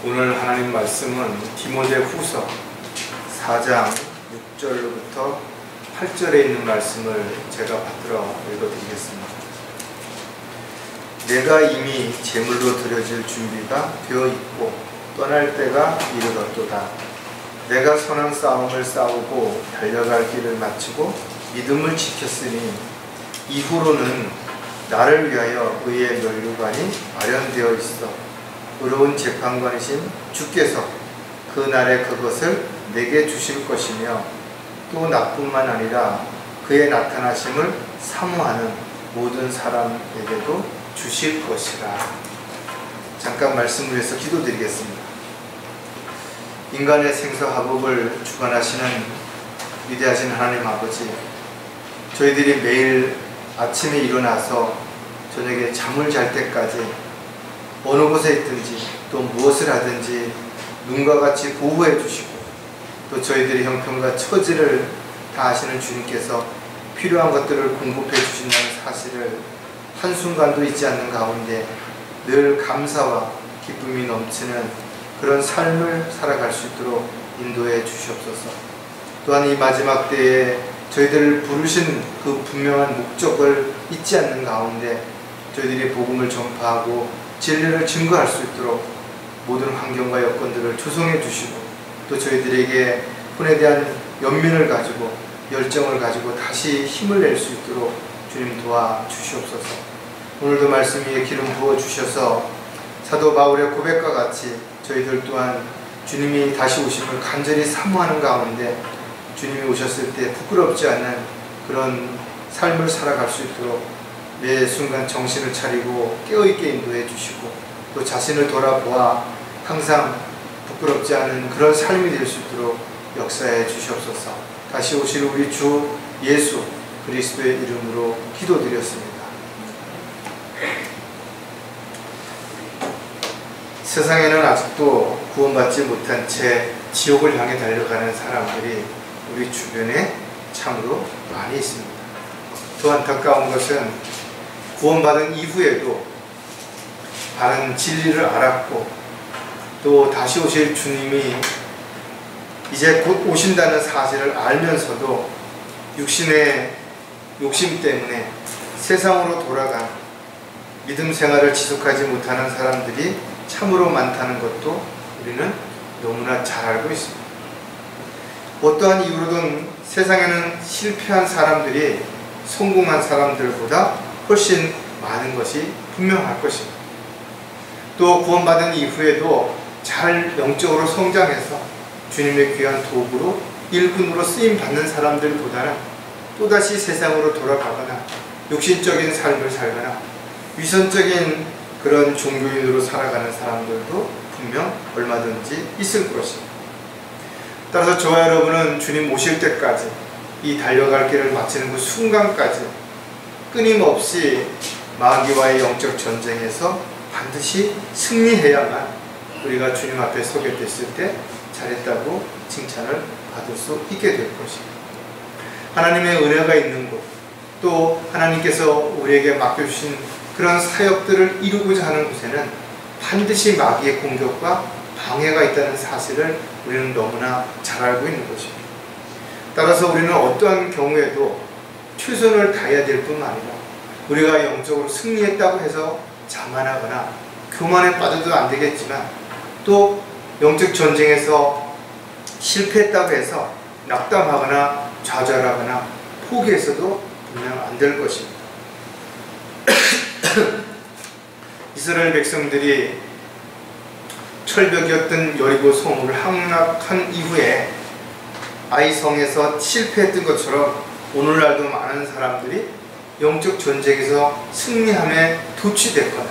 오늘 하나님 말씀은 디모데후서 4장 6절로부터 8절에 있는 말씀을 제가 받들어 읽어드리겠습니다. 내가 이미 제물로 드려질 준비가 되어 있고 떠날 때가 이르렀도다. 내가 선한 싸움을 싸우고 달려갈 길을 마치고 믿음을 지켰으니 이후로는 나를 위하여 의의 면류관이 마련되어 있어 의로운 재판관이신 주께서 그 날에 그것을 내게 주실 것이며 또 나뿐만 아니라 그의 나타나심을 사모하는 모든 사람에게도 주실 것이라. 잠깐 말씀을 위해서 기도드리겠습니다. 인간의 생사화복을 주관하시는 위대하신 하나님 아버지, 저희들이 매일 아침에 일어나서 저녁에 잠을 잘 때까지 어느 곳에 있든지 또 무엇을 하든지 눈과 같이 보호해 주시고 또 저희들의 형편과 처지를 다 아시는 주님께서 필요한 것들을 공급해 주신다는 사실을 한순간도 잊지 않는 가운데 늘 감사와 기쁨이 넘치는 그런 삶을 살아갈 수 있도록 인도해 주시옵소서. 또한 이 마지막 때에 저희들을 부르신 그 분명한 목적을 잊지 않는 가운데 저희들이 복음을 전파하고 진리를 증거할 수 있도록 모든 환경과 여건들을 조성해 주시고 또 저희들에게 혼에 대한 연민을 가지고 열정을 가지고 다시 힘을 낼 수 있도록 주님 도와주시옵소서. 오늘도 말씀 위에 기름 부어 주셔서 사도 바울의 고백과 같이 저희들 또한 주님이 다시 오심을 간절히 사모하는 가운데 주님이 오셨을 때 부끄럽지 않은 그런 삶을 살아갈 수 있도록 매 순간 정신을 차리고 깨어있게 인도해 주시고 또 자신을 돌아보아 항상 부끄럽지 않은 그런 삶이 될 수 있도록 역사해 주시옵소서. 다시 오실 우리 주 예수 그리스도의 이름으로 기도드렸습니다. 세상에는 아직도 구원받지 못한 채 지옥을 향해 달려가는 사람들이 우리 주변에 참으로 많이 있습니다. 더 안타까운 것은 구원받은 이후에도 바른 진리를 알았고 또 다시 오실 주님이 이제 곧 오신다는 사실을 알면서도 육신의 욕심 때문에 세상으로 돌아간 믿음 생활을 지속하지 못하는 사람들이 참으로 많다는 것도 우리는 너무나 잘 알고 있습니다. 어떠한 이유로든 세상에는 실패한 사람들이 성공한 사람들보다 훨씬 많은 것이 분명할 것입니다. 또 구원받은 이후에도 잘 영적으로 성장해서 주님의 귀한 도구로 일꾼으로 쓰임받는 사람들보다는 또다시 세상으로 돌아가거나 육신적인 삶을 살거나 위선적인 그런 종교인으로 살아가는 사람들도 분명 얼마든지 있을 것입니다. 따라서 저와 여러분은 주님 오실 때까지 이 달려갈 길을 마치는 그 순간까지 끊임없이 마귀와의 영적 전쟁에서 반드시 승리해야만 우리가 주님 앞에 서게 됐을 때 잘했다고 칭찬을 받을 수 있게 될 것입니다. 하나님의 은혜가 있는 곳, 또 하나님께서 우리에게 맡겨주신 그런 사역들을 이루고자 하는 곳에는 반드시 마귀의 공격과 방해가 있다는 사실을 우리는 너무나 잘 알고 있는 것입니다. 따라서 우리는 어떠한 경우에도 최선을 다해야 될 뿐만 아니라 우리가 영적으로 승리했다고 해서 자만하거나 교만에 빠져도 안 되겠지만 또 영적 전쟁에서 실패했다고 해서 낙담하거나 좌절하거나 포기해서도 분명 안 될 것입니다. 이스라엘 백성들이 철벽이었던 여리고 성을 함락한 이후에 아이성에서 실패했던 것처럼 오늘날도 많은 사람들이 영적 전쟁에서 승리함에 도취됐거나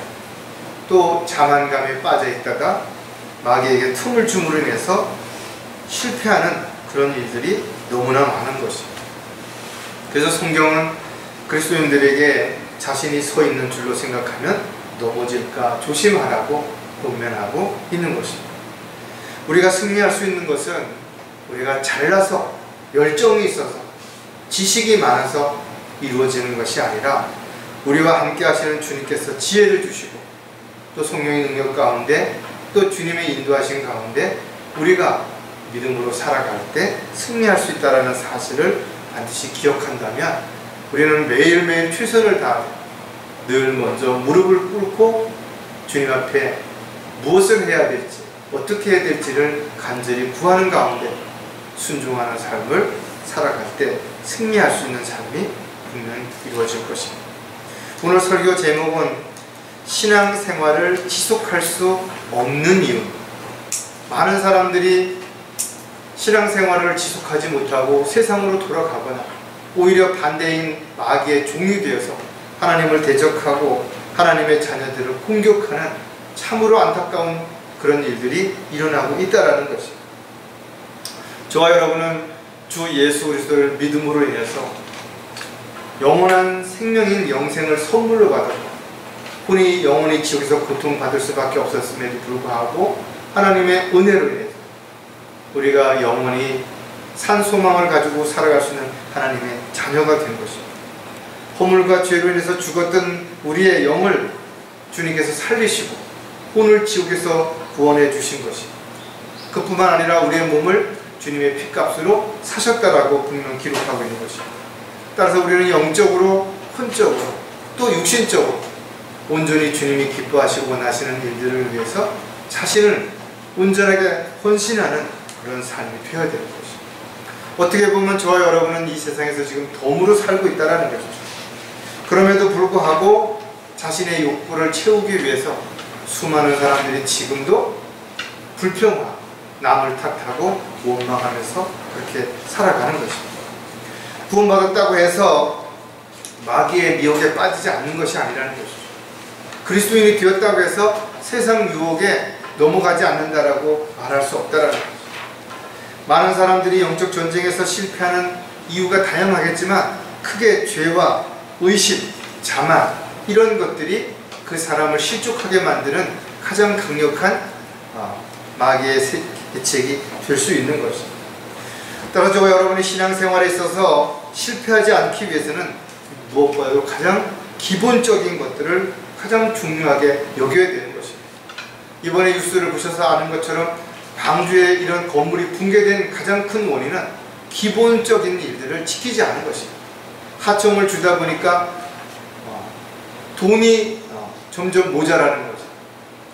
또 자만감에 빠져 있다가 마귀에게 틈을 줌으로 인해서 실패하는 그런 일들이 너무나 많은 것입니다. 그래서 성경은 그리스도인들에게 자신이 서 있는 줄로 생각하면 넘어질까 조심하라고 권면하고 있는 것입니다. 우리가 승리할 수 있는 것은 우리가 잘나서 열정이 있어서 지식이 많아서 이루어지는 것이 아니라 우리와 함께 하시는 주님께서 지혜를 주시고 또 성령의 능력 가운데 또 주님의 인도하신 가운데 우리가 믿음으로 살아갈 때 승리할 수 있다는 사실을 반드시 기억한다면 우리는 매일매일 최선을 다하며 늘 먼저 무릎을 꿇고 주님 앞에 무엇을 해야 될지 어떻게 해야 될지를 간절히 구하는 가운데 순종하는 삶을 살아갈 때 승리할 수 있는 삶이 분명히 이루어질 것입니다. 오늘 설교 제목은 신앙생활을 지속할 수 없는 이유. 많은 사람들이 신앙생활을 지속하지 못하고 세상으로 돌아가거나 오히려 반대인 마귀의 종이 되어서 하나님을 대적하고 하나님의 자녀들을 공격하는 참으로 안타까운 그런 일들이 일어나고 있다는 것입니다. 저와 여러분은 주 예수 그리스도를 믿음으로 인해서 영원한 생명인 영생을 선물로 받았고 혼이 영원히 지옥에서 고통받을 수밖에 없었음에도 불구하고 하나님의 은혜로 인해서 우리가 영원히 산 소망을 가지고 살아갈 수 있는 하나님의 자녀가 된 것입니다. 허물과 죄로 인해서 죽었던 우리의 영을 주님께서 살리시고 혼을 지옥에서 구원해 주신 것입니다. 그뿐만 아니라 우리의 몸을 주님의 피값으로 사셨다라고 분명 기록하고 있는 것입니다. 따라서 우리는 영적으로, 혼적으로, 또 육신적으로 온전히 주님이 기뻐하시고 원하시는 일들을 위해서 자신을 온전하게 헌신하는 그런 삶이 되어야 되는 것입니다. 어떻게 보면 저와 여러분은 이 세상에서 지금 덤으로 살고 있다는 것이죠. 그럼에도 불구하고 자신의 욕구를 채우기 위해서 수많은 사람들이 지금도 불평하고 남을 탓하고 원망하면서 그렇게 살아가는 것입니다. 구원받았다고 해서 마귀의 미혹에 빠지지 않는 것이 아니라는 것이죠. 그리스도인이 되었다고 해서 세상 유혹에 넘어가지 않는다라고 말할 수 없다라는 것이죠. 많은 사람들이 영적 전쟁에서 실패하는 이유가 다양하겠지만 크게 죄와 의심, 자만 이런 것들이 그 사람을 실족하게 만드는 가장 강력한 마귀의 대책이 될 수 있는 것입니다. 따라서 저와 여러분이 신앙생활에 있어서 실패하지 않기 위해서는 무엇보다도 가장 기본적인 것들을 가장 중요하게 여겨야 되는 것입니다. 이번에 뉴스를 보셔서 아는 것처럼 광주에 이런 건물이 붕괴된 가장 큰 원인은 기본적인 일들을 지키지 않은 것입니다. 하청을 주다 보니까 돈이 점점 모자라는 거죠.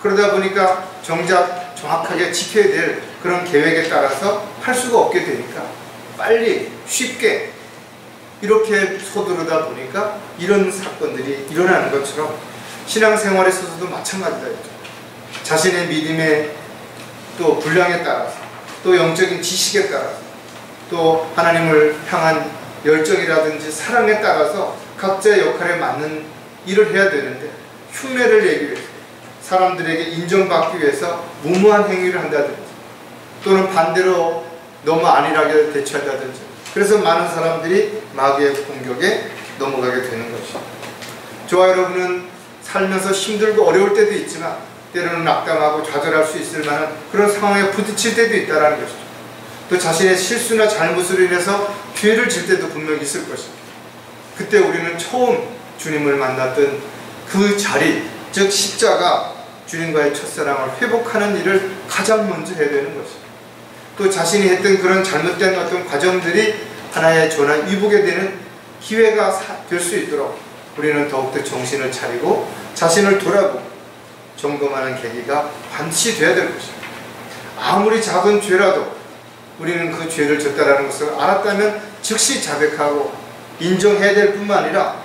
그러다 보니까 정작 정확하게 지켜야 될 그런 계획에 따라서 할 수가 없게 되니까 빨리 쉽게 이렇게 서두르다 보니까 이런 사건들이 일어나는 것처럼 신앙생활에 있어서도 마찬가지다. 자신의 믿음의 또 분량에 따라서 또 영적인 지식에 따라서 또 하나님을 향한 열정이라든지 사랑에 따라서 각자의 역할에 맞는 일을 해야 되는데 흉내를 내기 위해서 사람들에게 인정받기 위해서 무모한 행위를 한다든지 또는 반대로 너무 안일하게 대처한다든지 그래서 많은 사람들이 마귀의 공격에 넘어가게 되는 것이죠. 저와 여러분은 살면서 힘들고 어려울 때도 있지만 때로는 낙담하고 좌절할 수 있을 만한 그런 상황에 부딪힐 때도 있다는 것이죠. 또 자신의 실수나 잘못으로 인해서 죄를 질 때도 분명히 있을 것입니다. 그때 우리는 처음 주님을 만났던 그 자리, 즉 십자가, 주님과의 첫사랑을 회복하는 일을 가장 먼저 해야 되는 것입니다. 또 자신이 했던 그런 잘못된 어떤 과정들이 하나의 전환 위복에 되는 기회가 될 수 있도록 우리는 더욱더 정신을 차리고 자신을 돌아보고 점검하는 계기가 반드시 되어야 될 것입니다. 아무리 작은 죄라도 우리는 그 죄를 졌다라는 것을 알았다면 즉시 자백하고 인정해야 될 뿐만 아니라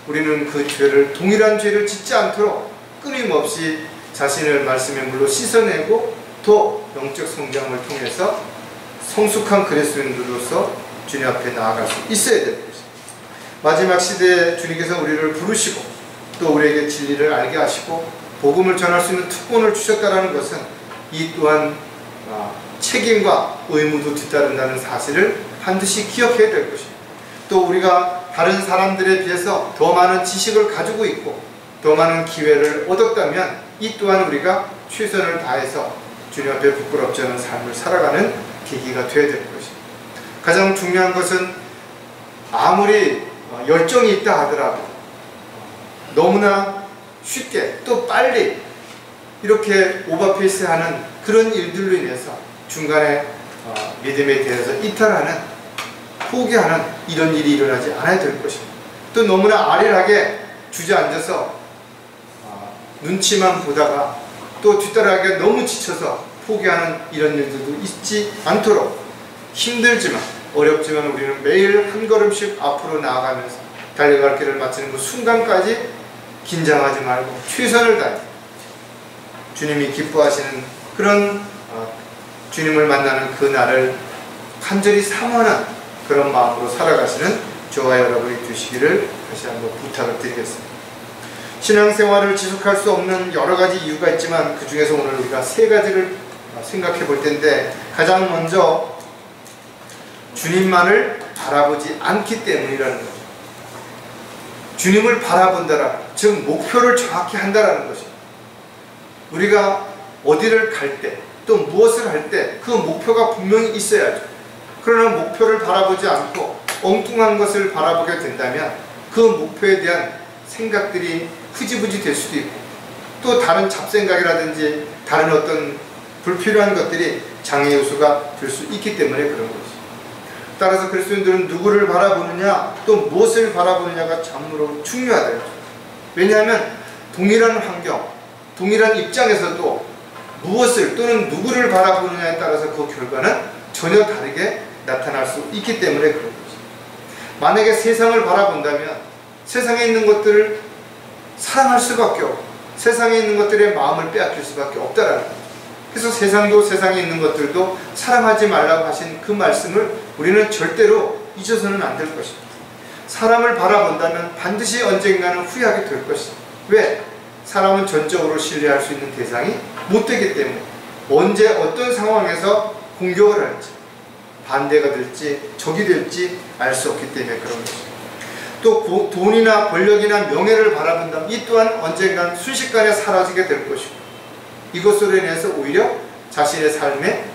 우리는 그 죄를 동일한 죄를 짓지 않도록 끊임없이 자신을 말씀의 물로 씻어내고 또 영적 성장을 통해서 성숙한 그리스도인들로서 주님 앞에 나아갈 수 있어야 될 것입니다. 마지막 시대에 주님께서 우리를 부르시고 또 우리에게 진리를 알게 하시고 복음을 전할 수 있는 특권을 주셨다는 것은 이 또한 책임과 의무도 뒤따른다는 사실을 반드시 기억해야 될 것입니다. 또 우리가 다른 사람들에 비해서 더 많은 지식을 가지고 있고 더 많은 기회를 얻었다면 이 또한 우리가 최선을 다해서 주님 앞에 부끄럽지 않은 삶을 살아가는 계기가 되어야 될 것입니다. 가장 중요한 것은 아무리 열정이 있다 하더라도 너무나 쉽게 또 빨리 이렇게 오버페이스하는 그런 일들로 인해서 중간에 믿음에 대해서 이탈하는, 포기하는 이런 일이 일어나지 않아야 될 것입니다. 또 너무나 아련하게 주저앉아서 눈치만 보다가 또 뒤따라가기가 너무 지쳐서 포기하는 이런 일들도 있지 않도록 힘들지만 어렵지만 우리는 매일 한 걸음씩 앞으로 나아가면서 달려갈 길을 마치는 그 순간까지 긴장하지 말고 최선을 다해 주님이 기뻐하시는 그런 주님을 만나는 그 날을 간절히 사모하는 그런 마음으로 살아가시는 저와 여러분이 되시기를 다시 한번 부탁을 드리겠습니다. 신앙생활을 지속할 수 없는 여러 가지 이유가 있지만 그 중에서 오늘 우리가 세 가지를 생각해 볼 텐데, 가장 먼저 주님만을 바라보지 않기 때문이라는 거죠. 주님을 바라본다라, 즉 목표를 정확히 한다라는 것입니다. 우리가 어디를 갈 때, 또 무엇을 할 때 그 목표가 분명히 있어야죠. 그러나 목표를 바라보지 않고 엉뚱한 것을 바라보게 된다면 그 목표에 대한 생각들이 흐지부지 될 수도 있고, 또 다른 잡생각이라든지 다른 어떤 불필요한 것들이 장애 요소가 될 수 있기 때문에 그런 것이죠. 따라서 그리스도인들은 누구를 바라보느냐, 또 무엇을 바라보느냐가 참으로 중요하다. 왜냐하면 동일한 환경, 동일한 입장에서도 무엇을 또는 누구를 바라보느냐에 따라서 그 결과는 전혀 다르게 나타날 수 있기 때문에 그런 거죠. 만약에 세상을 바라본다면 세상에 있는 것들을 사랑할 수밖에 없고 세상에 있는 것들의 마음을 빼앗길 수밖에 없다라는 거죠. 그래서 세상도 세상에 있는 것들도 사랑하지 말라고 하신 그 말씀을 우리는 절대로 잊어서는 안 될 것입니다. 사람을 바라본다면 반드시 언젠가는 후회하게 될 것입니다. 왜? 사람은 전적으로 신뢰할 수 있는 대상이 못 되기 때문에 언제 어떤 상황에서 공격을 할지, 반대가 될지 적이 될지 알 수 없기 때문에 그런 것입니다. 또 돈이나 권력이나 명예를 바라본다면 이 또한 언젠간 순식간에 사라지게 될 것이고, 이것으로 인해서 오히려 자신의 삶에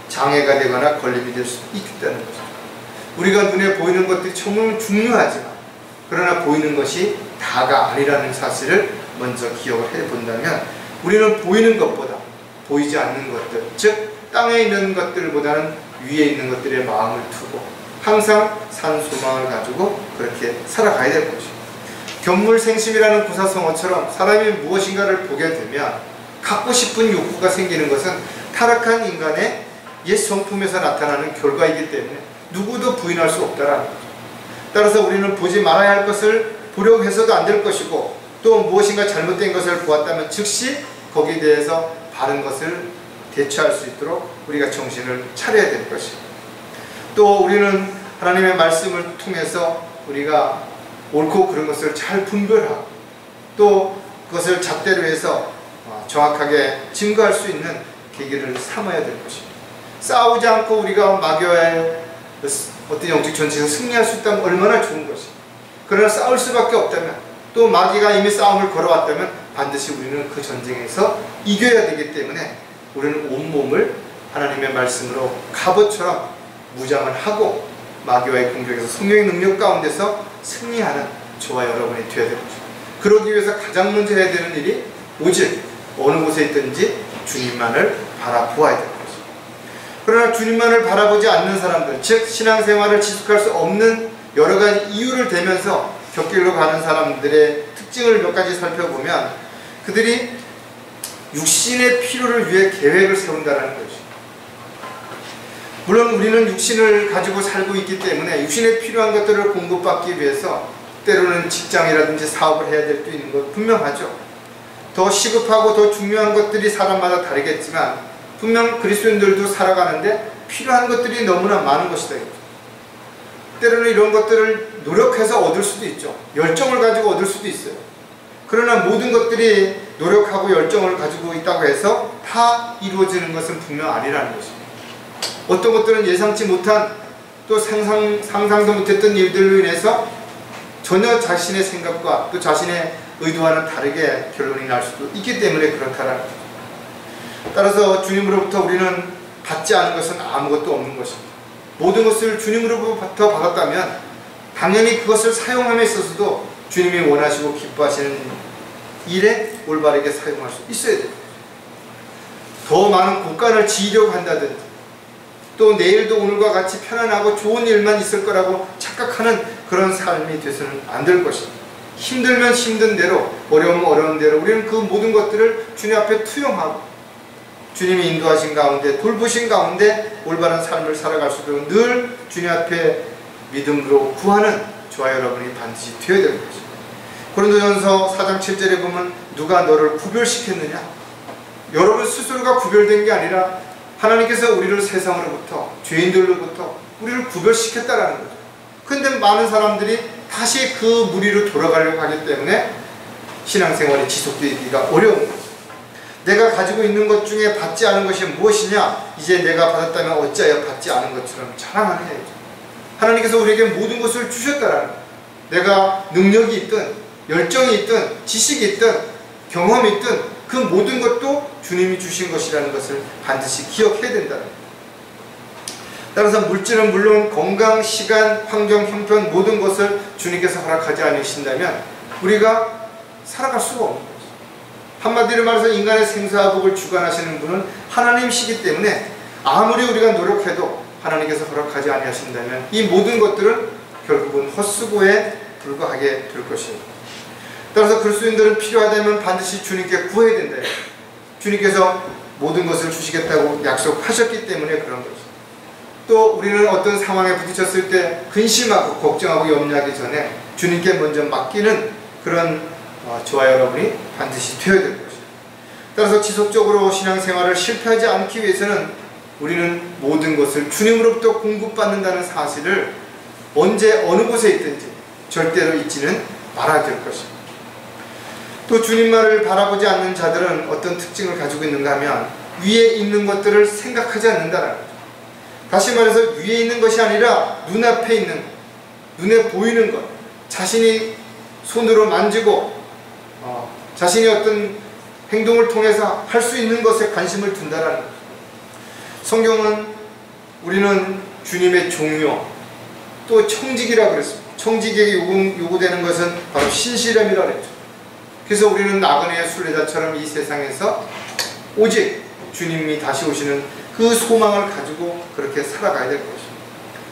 장애가 되거나 걸림이 될 수 있다는 것입니다. 우리가 눈에 보이는 것들이 정말 중요하지만 그러나 보이는 것이 다가 아니라는 사실을 먼저 기억을 해본다면 우리는 보이는 것보다 보이지 않는 것들, 즉 땅에 있는 것들보다는 위에 있는 것들에 마음을 두고 항상 산 소망을 가지고 그렇게 살아가야 될 것입니다. 견물생심이라는 구사성어처럼 사람이 무엇인가를 보게 되면 갖고 싶은 욕구가 생기는 것은 타락한 인간의 옛 성품에서 나타나는 결과이기 때문에 누구도 부인할 수 없다라는 거죠. 따라서 우리는 보지 말아야 할 것을 보려고 해서도 안 될 것이고, 또 무엇인가 잘못된 것을 보았다면 즉시 거기에 대해서 바른 것을 대처할 수 있도록 우리가 정신을 차려야 될 것입니다. 또 우리는 하나님의 말씀을 통해서 우리가 옳고 그른 것을 잘 분별하고 또 그것을 잣대로 해서 정확하게 증거할 수 있는 계기를 삼아야 될 것입니다. 싸우지 않고 우리가 마귀와의 어떤 영적 전쟁에서 승리할 수 있다면 얼마나 좋은 것입니다. 그러나 싸울 수밖에 없다면, 또 마귀가 이미 싸움을 걸어왔다면 반드시 우리는 그 전쟁에서 이겨야 되기 때문에 우리는 온몸을 하나님의 말씀으로 갑옷처럼 무장을 하고 마귀와의 공격에서 성령의 능력 가운데서 승리하는 저와 여러분이 되어야 됩니다. 그러기 위해서 가장 먼저 해야 되는 일이 오직 어느 곳에 있든지 주님만을 바라보아야 됩니다. 그러나 주님만을 바라보지 않는 사람들, 즉 신앙생활을 지속할 수 없는 여러 가지 이유를 대면서 곁길로 가는 사람들의 특징을 몇 가지 살펴보면 그들이 육신의 필요를 위해 계획을 세운다는 것이, 물론 우리는 육신을 가지고 살고 있기 때문에 육신에 필요한 것들을 공급받기 위해서 때로는 직장이라든지 사업을 해야 될 수 있는 것 분명하죠. 더 시급하고 더 중요한 것들이 사람마다 다르겠지만 분명 그리스도인들도 살아가는데 필요한 것들이 너무나 많은 것이다. 때로는 이런 것들을 노력해서 얻을 수도 있죠. 열정을 가지고 얻을 수도 있어요. 그러나 모든 것들이 노력하고 열정을 가지고 있다고 해서 다 이루어지는 것은 분명 아니라는 것입니다. 어떤 것들은 예상치 못한 또 상상도 못했던 일들로 인해서 전혀 자신의 생각과 또 자신의 의도와는 다르게 결론이 날 수도 있기 때문에 그렇다라는 거죠. 따라서 주님으로부터 우리는 받지 않은 것은 아무것도 없는 것입니다. 모든 것을 주님으로부터 받았다면 당연히 그것을 사용함에 있어서도 주님이 원하시고 기뻐하시는 일에 올바르게 사용할 수 있어야 됩니다. 더 많은 고간을 지으려고 한다든지, 또 내일도 오늘과 같이 편안하고 좋은 일만 있을 거라고 착각하는 그런 삶이 돼서는 안 될 것입니다. 힘들면 힘든 대로, 어려우면 어려운 대로 우리는 그 모든 것들을 주님 앞에 투영하고 주님이 인도하신 가운데, 돌보신 가운데 올바른 삶을 살아갈 수 있도록 늘 주님 앞에 믿음으로 구하는 저와 여러분이 반드시 되어야 될 것입니다. 고린도전서 4장 7절에 보면 누가 너를 구별시켰느냐? 여러분 스스로가 구별된 게 아니라 하나님께서 우리를 세상으로부터, 죄인들로부터 우리를 구별시켰다라는 거죠. 근데 많은 사람들이 다시 그 무리로 돌아가려고 하기 때문에 신앙생활이 지속되기가 어려운 거죠. 내가 가지고 있는 것 중에 받지 않은 것이 무엇이냐? 이제 내가 받았다면 어찌하여 받지 않은 것처럼 자랑하느냐. 하나님께서 우리에게 모든 것을 주셨다라는 거예요. 내가 능력이 있든 열정이 있든 지식이 있든 경험이 있든 그 모든 것도 주님이 주신 것이라는 것을 반드시 기억해야 된다는 거예요. 따라서 물질은 물론 건강, 시간, 환경, 형편 모든 것을 주님께서 허락하지 않으신다면 우리가 살아갈 수가 없는 거죠. 한마디로 말해서 인간의 생사복을 주관하시는 분은 하나님이시기 때문에 아무리 우리가 노력해도 하나님께서 허락하지 아니하신다면 이 모든 것들은 결국은 헛수고에 불과하게 될 것입니다. 따라서 그리스도인들은 필요하다면 반드시 주님께 구해야 된다. 주님께서 모든 것을 주시겠다고 약속하셨기 때문에 그런 거죠. 또 우리는 어떤 상황에 부딪혔을 때 근심하고 걱정하고 염려하기 전에 주님께 먼저 맡기는 그런 저와 여러분이 반드시 되어야 될 것입니다. 따라서 지속적으로 신앙생활을 실패하지 않기 위해서는 우리는 모든 것을 주님으로부터 공급받는다는 사실을 언제 어느 곳에 있든지 절대로 잊지는 말아야 될 것입니다. 또 주님만을 바라보지 않는 자들은 어떤 특징을 가지고 있는가 하면 위에 있는 것들을 생각하지 않는다는 거죠. 다시 말해서 위에 있는 것이 아니라 눈앞에 있는 것, 눈에 보이는 것, 자신이 손으로 만지고 자신이 어떤 행동을 통해서 할 수 있는 것에 관심을 둔다는 거죠. 성경은 우리는 주님의 종료, 또 청직이라고 그랬습니다. 청직에게 요구되는 것은 바로 신실함이라고 했죠. 그래서 우리는 나그네의 순례자처럼 이 세상에서 오직 주님이 다시 오시는 그 소망을 가지고 그렇게 살아가야 될 것입니다.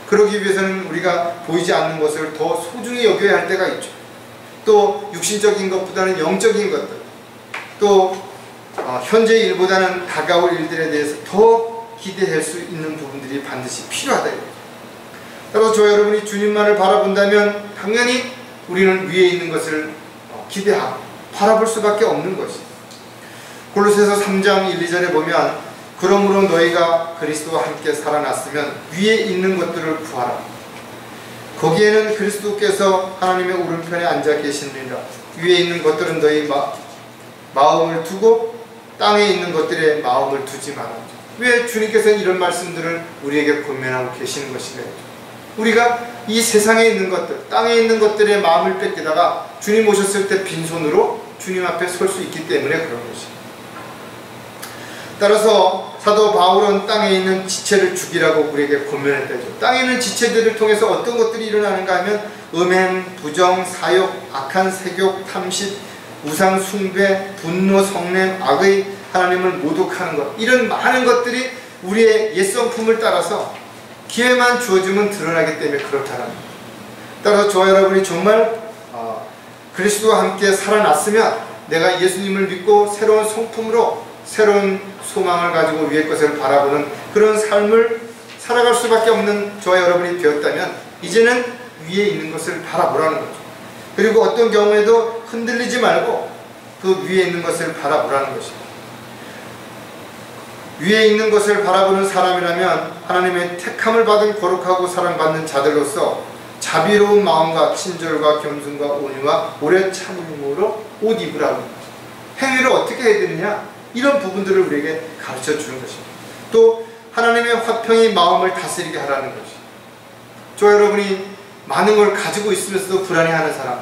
그러기 위해서는 우리가 보이지 않는 것을 더 소중히 여겨야 할 때가 있죠. 또 육신적인 것보다는 영적인 것들, 또 현재 일보다는 다가올 일들에 대해서 더 기대할 수 있는 부분들이 반드시 필요하다. 따라서 저 여러분이 주님만을 바라본다면 당연히 우리는 위에 있는 것을 기대하고 바라볼 수밖에 없는 것입니다. 골로새서 3장 1, 2절에 보면 그러므로 너희가 그리스도와 함께 살아났으면 위에 있는 것들을 구하라. 거기에는 그리스도께서 하나님의 오른편에 앉아 계시느니라. 위에 있는 것들은 너희 마음을 두고 땅에 있는 것들에 마음을 두지 마라. 왜 주님께서는 이런 말씀들을 우리에게 권면하고 계시는 것인가요? 우리가 이 세상에 있는 것들, 땅에 있는 것들에 마음을 뺏기다가 주님 오셨을 때 빈손으로 주님 앞에 설 수 있기 때문에 그런 것입니다. 따라서 사도 바울은 땅에 있는 지체를 죽이라고 우리에게 권면했다죠. 땅에 있는 지체들을 통해서 어떤 것들이 일어나는가 하면 음행, 부정, 사욕, 악한 세욕, 탐식, 우상 숭배, 분노, 성냄, 악의, 하나님을 모독하는 것, 이런 많은 것들이 우리의 옛 성품을 따라서 기회만 주어지면 드러나기 때문에 그렇다는 겁니다. 따라서 저와 여러분이 정말 그리스도와 함께 살아났으면 내가 예수님을 믿고 새로운 성품으로 새로운 소망을 가지고 위의 것을 바라보는 그런 삶을 살아갈 수밖에 없는 저와 여러분이 되었다면 이제는 위에 있는 것을 바라보라는 거죠. 그리고 어떤 경우에도 흔들리지 말고 그 위에 있는 것을 바라보라는 것입니다. 위에 있는 것을 바라보는 사람이라면 하나님의 택함을 받은 거룩하고 사랑받는 자들로서 자비로운 마음과 친절과 겸손과 온유와 오래 참음으로 옷 입으라고. 행위를 어떻게 해야 되느냐, 이런 부분들을 우리에게 가르쳐 주는 것입니다. 또 하나님의 화평이 마음을 다스리게 하라는 것입니다. 저 여러분이 많은 걸 가지고 있으면서도 불안해하는 사람,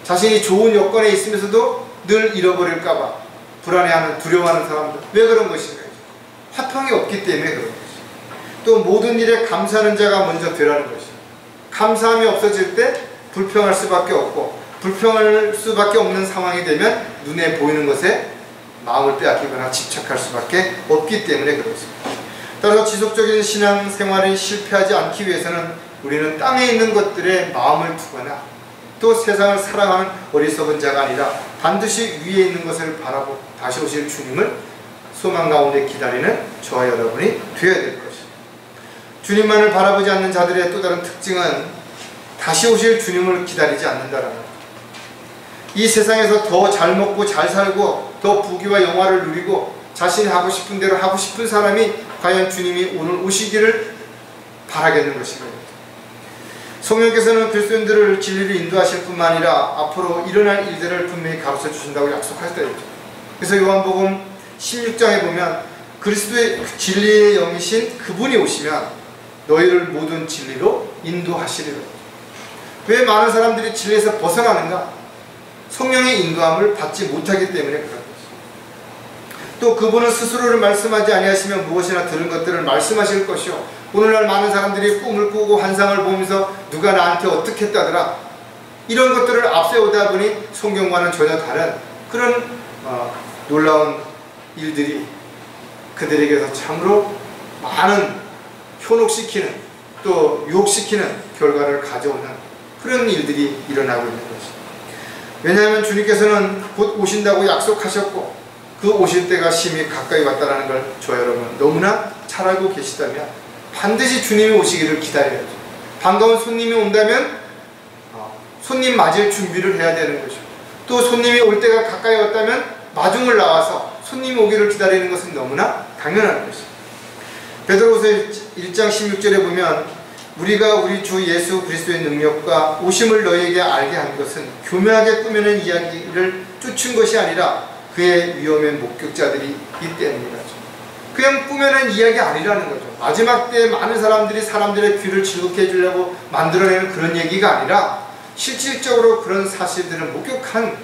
자신이 좋은 여건에 있으면서도 늘 잃어버릴까봐 불안해하는, 두려워하는 사람들, 왜 그런 것인가요? 화평이 없기 때문에 그런 것입니다. 또 모든 일에 감사하는 자가 먼저 되라는 것입니다. 감사함이 없어질 때 불평할 수밖에 없고, 불평할 수밖에 없는 상황이 되면 눈에 보이는 것에 마음을 빼앗기거나 집착할 수밖에 없기 때문에 그렇습니다. 따라서 지속적인 신앙생활이 실패하지 않기 위해서는 우리는 땅에 있는 것들에 마음을 두거나 또 세상을 사랑하는 어리석은 자가 아니라 반드시 위에 있는 것을 바라보고 다시 오실 주님을 소망 가운데 기다리는 저와 여러분이 되어야 될 것입니다. 주님만을 바라보지 않는 자들의 또 다른 특징은 다시 오실 주님을 기다리지 않는다라는 것. 이 세상에서 더 잘 먹고 잘 살고 더 부귀와 영화를 누리고 자신이 하고 싶은 대로 하고 싶은 사람이 과연 주님이 오늘 오시기를 바라겠는 것인가요? 성령께서는 그리스도인들을 진리로 인도하실 뿐만 아니라 앞으로 일어날 일들을 분명히 가르쳐 주신다고 약속하셨다 했죠. 그래서 요한복음 16장에 보면 그리스도의 진리의 영이신 그분이 오시면 너희를 모든 진리로 인도하시리라. 왜 많은 사람들이 진리에서 벗어나는가? 성령의 인도함을 받지 못하기 때문에 그런 것입니다. 또 그분은 스스로를 말씀하지 아니하시면 무엇이나 들은 것들을 말씀하실 것이요, 오늘날 많은 사람들이 꿈을 꾸고 환상을 보면서 누가 나한테 어떻게 했다더라 이런 것들을 앞세우다 보니 성경과는 전혀 다른 그런 놀라운 일들이 그들에게서 참으로 많은 현혹시키는 또 유혹시키는 결과를 가져오는 그런 일들이 일어나고 있는 것입니다. 왜냐하면 주님께서는 곧 오신다고 약속하셨고 그 오실 때가 심히 가까이 왔다는 걸 저 여러분 너무나 잘 알고 계시다면 반드시 주님이 오시기를 기다려야죠. 반가운 손님이 온다면 손님 맞을 준비를 해야 되는 것이고, 또 손님이 올 때가 가까이 왔다면 마중을 나와서 손님이 오기를 기다리는 것은 너무나 당연한 것입니다. 베드로후서 1장 16절에 보면 우리가 우리 주 예수 그리스도의 능력과 오심을 너희에게 알게 한 것은 교묘하게 꾸며낸 이야기를 쫓은 것이 아니라 그의 위험의 목격자들이 있기 때문이라죠. 그냥 꾸며낸 이야기 아니라는 거죠. 마지막 때에 많은 사람들이 사람들의 귀를 즐겁게 해주려고 만들어내는 그런 얘기가 아니라 실질적으로 그런 사실들을 목격한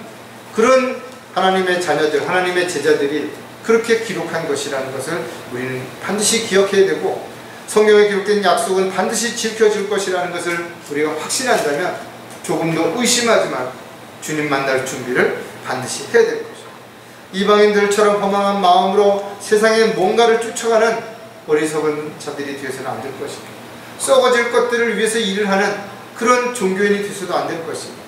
그런 하나님의 자녀들, 하나님의 제자들이 그렇게 기록한 것이라는 것을 우리는 반드시 기억해야 되고, 성경에 기록된 약속은 반드시 지켜질 것이라는 것을 우리가 확신한다면 조금도 의심하지 말고 주님 만날 준비를 반드시 해야 될 것입니다. 이방인들처럼 허망한 마음으로 세상에 뭔가를 쫓아가는 어리석은 자들이 되어서는 안 될 것입니다. 썩어질 것들을 위해서 일을 하는 그런 종교인이 되어서도 안 될 것입니다.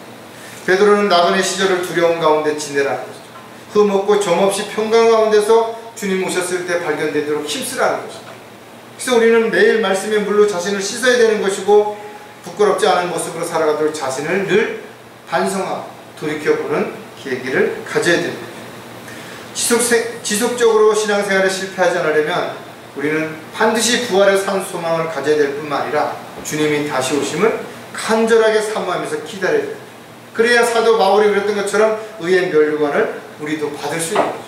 베드로는 나그네 시절을 두려움 가운데 지내라는 것이죠. 흠없고 점없이 평강 가운데서 주님 오셨을 때 발견되도록 힘쓰라는 것입니다. 그래서 우리는 매일 말씀의 물로 자신을 씻어야 되는 것이고, 부끄럽지 않은 모습으로 살아가도록 자신을 늘 반성하고 돌이켜보는 계기를 가져야 됩니다. 지속적으로 신앙생활에 실패하지 않으려면 우리는 반드시 부활의 산 소망을 가져야 될 뿐만 아니라 주님이 다시 오심을 간절하게 사모하면서 기다려야 됩니다. 그래야 사도 바울이 그랬던 것처럼 의의 면류관을 우리도 받을 수 있는 거죠.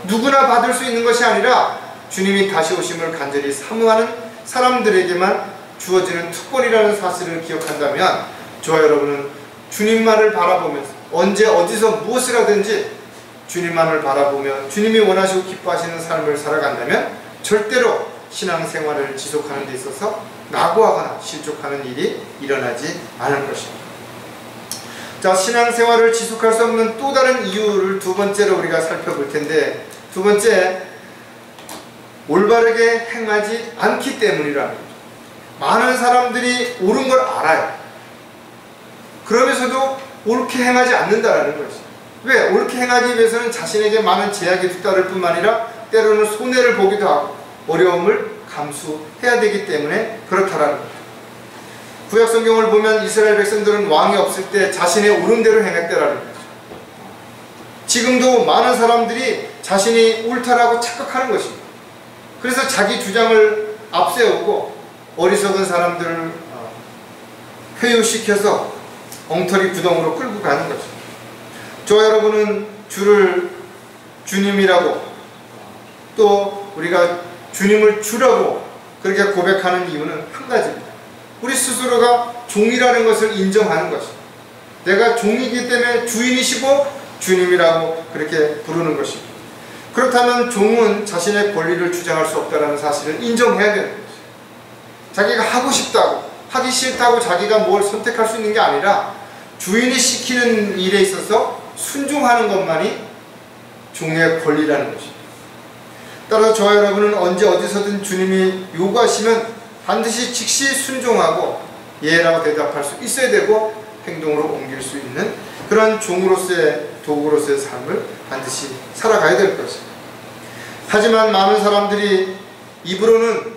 누구나 받을 수 있는 것이 아니라 주님이 다시 오심을 간절히 사모하는 사람들에게만 주어지는 특권이라는 사실을 기억한다면 저와 여러분은 주님만을 바라보면서 언제 어디서 무엇을 하든지 주님만을 바라보며 주님이 원하시고 기뻐하시는 삶을 살아간다면 절대로 신앙생활을 지속하는 데 있어서 낙오하거나 실족하는 일이 일어나지 않을 것입니다. 자, 신앙생활을 지속할 수 없는 또 다른 이유를 두 번째로 우리가 살펴볼 텐데, 두 번째, 올바르게 행하지 않기 때문이라는 거죠. 많은 사람들이 옳은 걸 알아요. 그러면서도 옳게 행하지 않는다는 것이죠. 왜? 옳게 행하기 위해서는 자신에게 많은 제약이 뒤따를 뿐만 아니라 때로는 손해를 보기도 하고 어려움을 감수해야 되기 때문에 그렇다라는 거죠. 구약성경을 보면 이스라엘 백성들은 왕이 없을 때 자신의 옳은대로 행했다라는 거죠. 지금도 많은 사람들이 자신이 옳다라고 착각하는 것입니다. 그래서 자기 주장을 앞세우고 어리석은 사람들을 회유시켜서 엉터리 구덩으로 끌고 가는 거죠. 저와 여러분은 주를 주님이라고, 또 우리가 주님을 주라고 그렇게 고백하는 이유는 한 가지입니다. 우리 스스로가 종이라는 것을 인정하는 것입니다. 내가 종이기 때문에 주인이시고 주님이라고 그렇게 부르는 것입니다. 그렇다면 종은 자신의 권리를 주장할 수 없다는 사실을 인정해야 되는 것입니다. 자기가 하고 싶다고, 하기 싫다고 자기가 뭘 선택할 수 있는 게 아니라 주인이 시키는 일에 있어서 순종하는 것만이 종의 권리라는 것입니다. 따라서 저와 여러분은 언제 어디서든 주님이 요구하시면 반드시 즉시 순종하고 예라고 대답할 수 있어야 되고 행동으로 옮길 수 있는 그런 종으로서의 도구로서의 삶을 반드시 살아가야 될 것입니다. 하지만 많은 사람들이 입으로는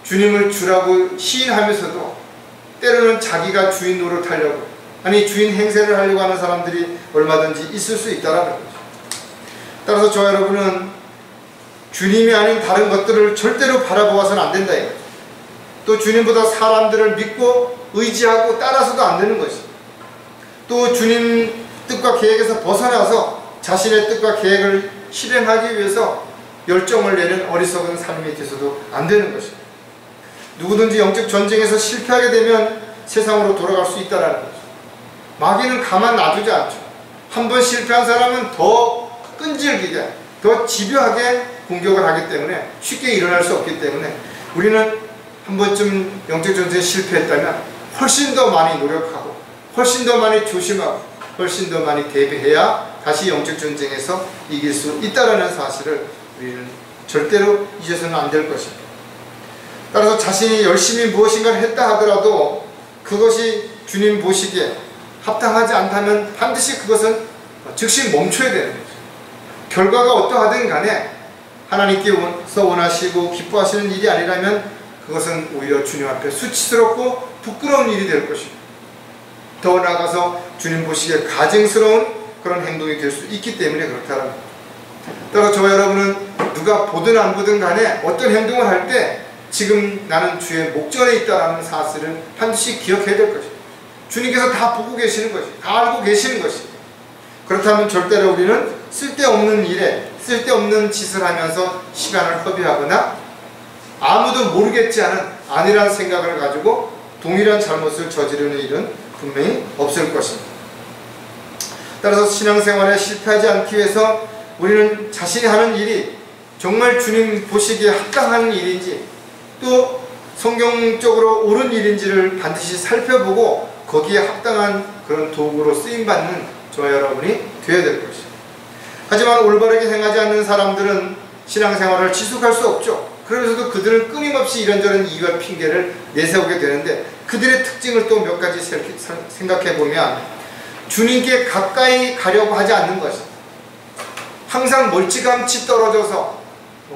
주님을 주라고 시인하면서도 때로는 자기가 주인 노릇하려고 아니 주인 행세를 하려고 하는 사람들이 얼마든지 있을 수 있다는 거죠. 따라서 저와 여러분은 주님이 아닌 다른 것들을 절대로 바라보아서는 안 된다 이거죠. 또 주님보다 사람들을 믿고 의지하고 따라서도 안 되는 것이죠. 또 주님 뜻과 계획에서 벗어나서 자신의 뜻과 계획을 실행하기 위해서 열정을 내는 어리석은 삶이 돼서도 안 되는 것입니다. 누구든지 영적 전쟁에서 실패하게 되면 세상으로 돌아갈 수 있다는 거죠. 마귀는 가만 놔두지 않죠. 한번 실패한 사람은 더 끈질기게 더 집요하게 공격을 하기 때문에 쉽게 일어날 수 없기 때문에 우리는 한 번쯤 영적 전쟁에 실패했다면 훨씬 더 많이 노력하고 훨씬 더 많이 조심하고 훨씬 더 많이 대비해야 다시 영적 전쟁에서 이길 수 있다는 사실을 우리는 절대로 잊어서는 안 될 것입니다. 따라서 자신이 열심히 무엇인가를 했다 하더라도 그것이 주님 보시기에 합당하지 않다면 반드시 그것은 즉시 멈춰야 되는 거죠. 결과가 어떠하든 간에 하나님께서 원하시고 기뻐하시는 일이 아니라면 그것은 오히려 주님 앞에 수치스럽고 부끄러운 일이 될 것입니다. 더 나아가서 주님 보시기에 가증스러운 그런 행동이 될 수 있기 때문에 그렇다는 겁니다. 따라서 저와 여러분은 누가 보든 안 보든 간에 어떤 행동을 할 때 지금 나는 주의 목전에 있다는 사실을 반드시 기억해야 될 것입니다. 주님께서 다 보고 계시는 것이, 다 알고 계시는 것이. 그렇다면 절대로 우리는 쓸데없는 일에 쓸데없는 짓을 하면서 시간을 허비하거나 아무도 모르겠지 않은 아니란 생각을 가지고 동일한 잘못을 저지르는 일은 분명히 없을 것입니다. 따라서 신앙생활에 실패하지 않기 위해서 우리는 자신이 하는 일이 정말 주님 보시기에 합당한 일인지 또 성경적으로 옳은 일인지를 반드시 살펴보고 거기에 합당한 그런 도구로 쓰임받는 저와 여러분이 되어야 될 것입니다. 하지만 올바르게 행하지 않는 사람들은 신앙생활을 지속할 수 없죠. 그러면서도 그들은 끊임없이 이런저런 이유와 핑계를 내세우게 되는데 그들의 특징을 또 몇 가지 생각해 보면 주님께 가까이 가려고 하지 않는 것입니다. 항상 멀찌감치 떨어져서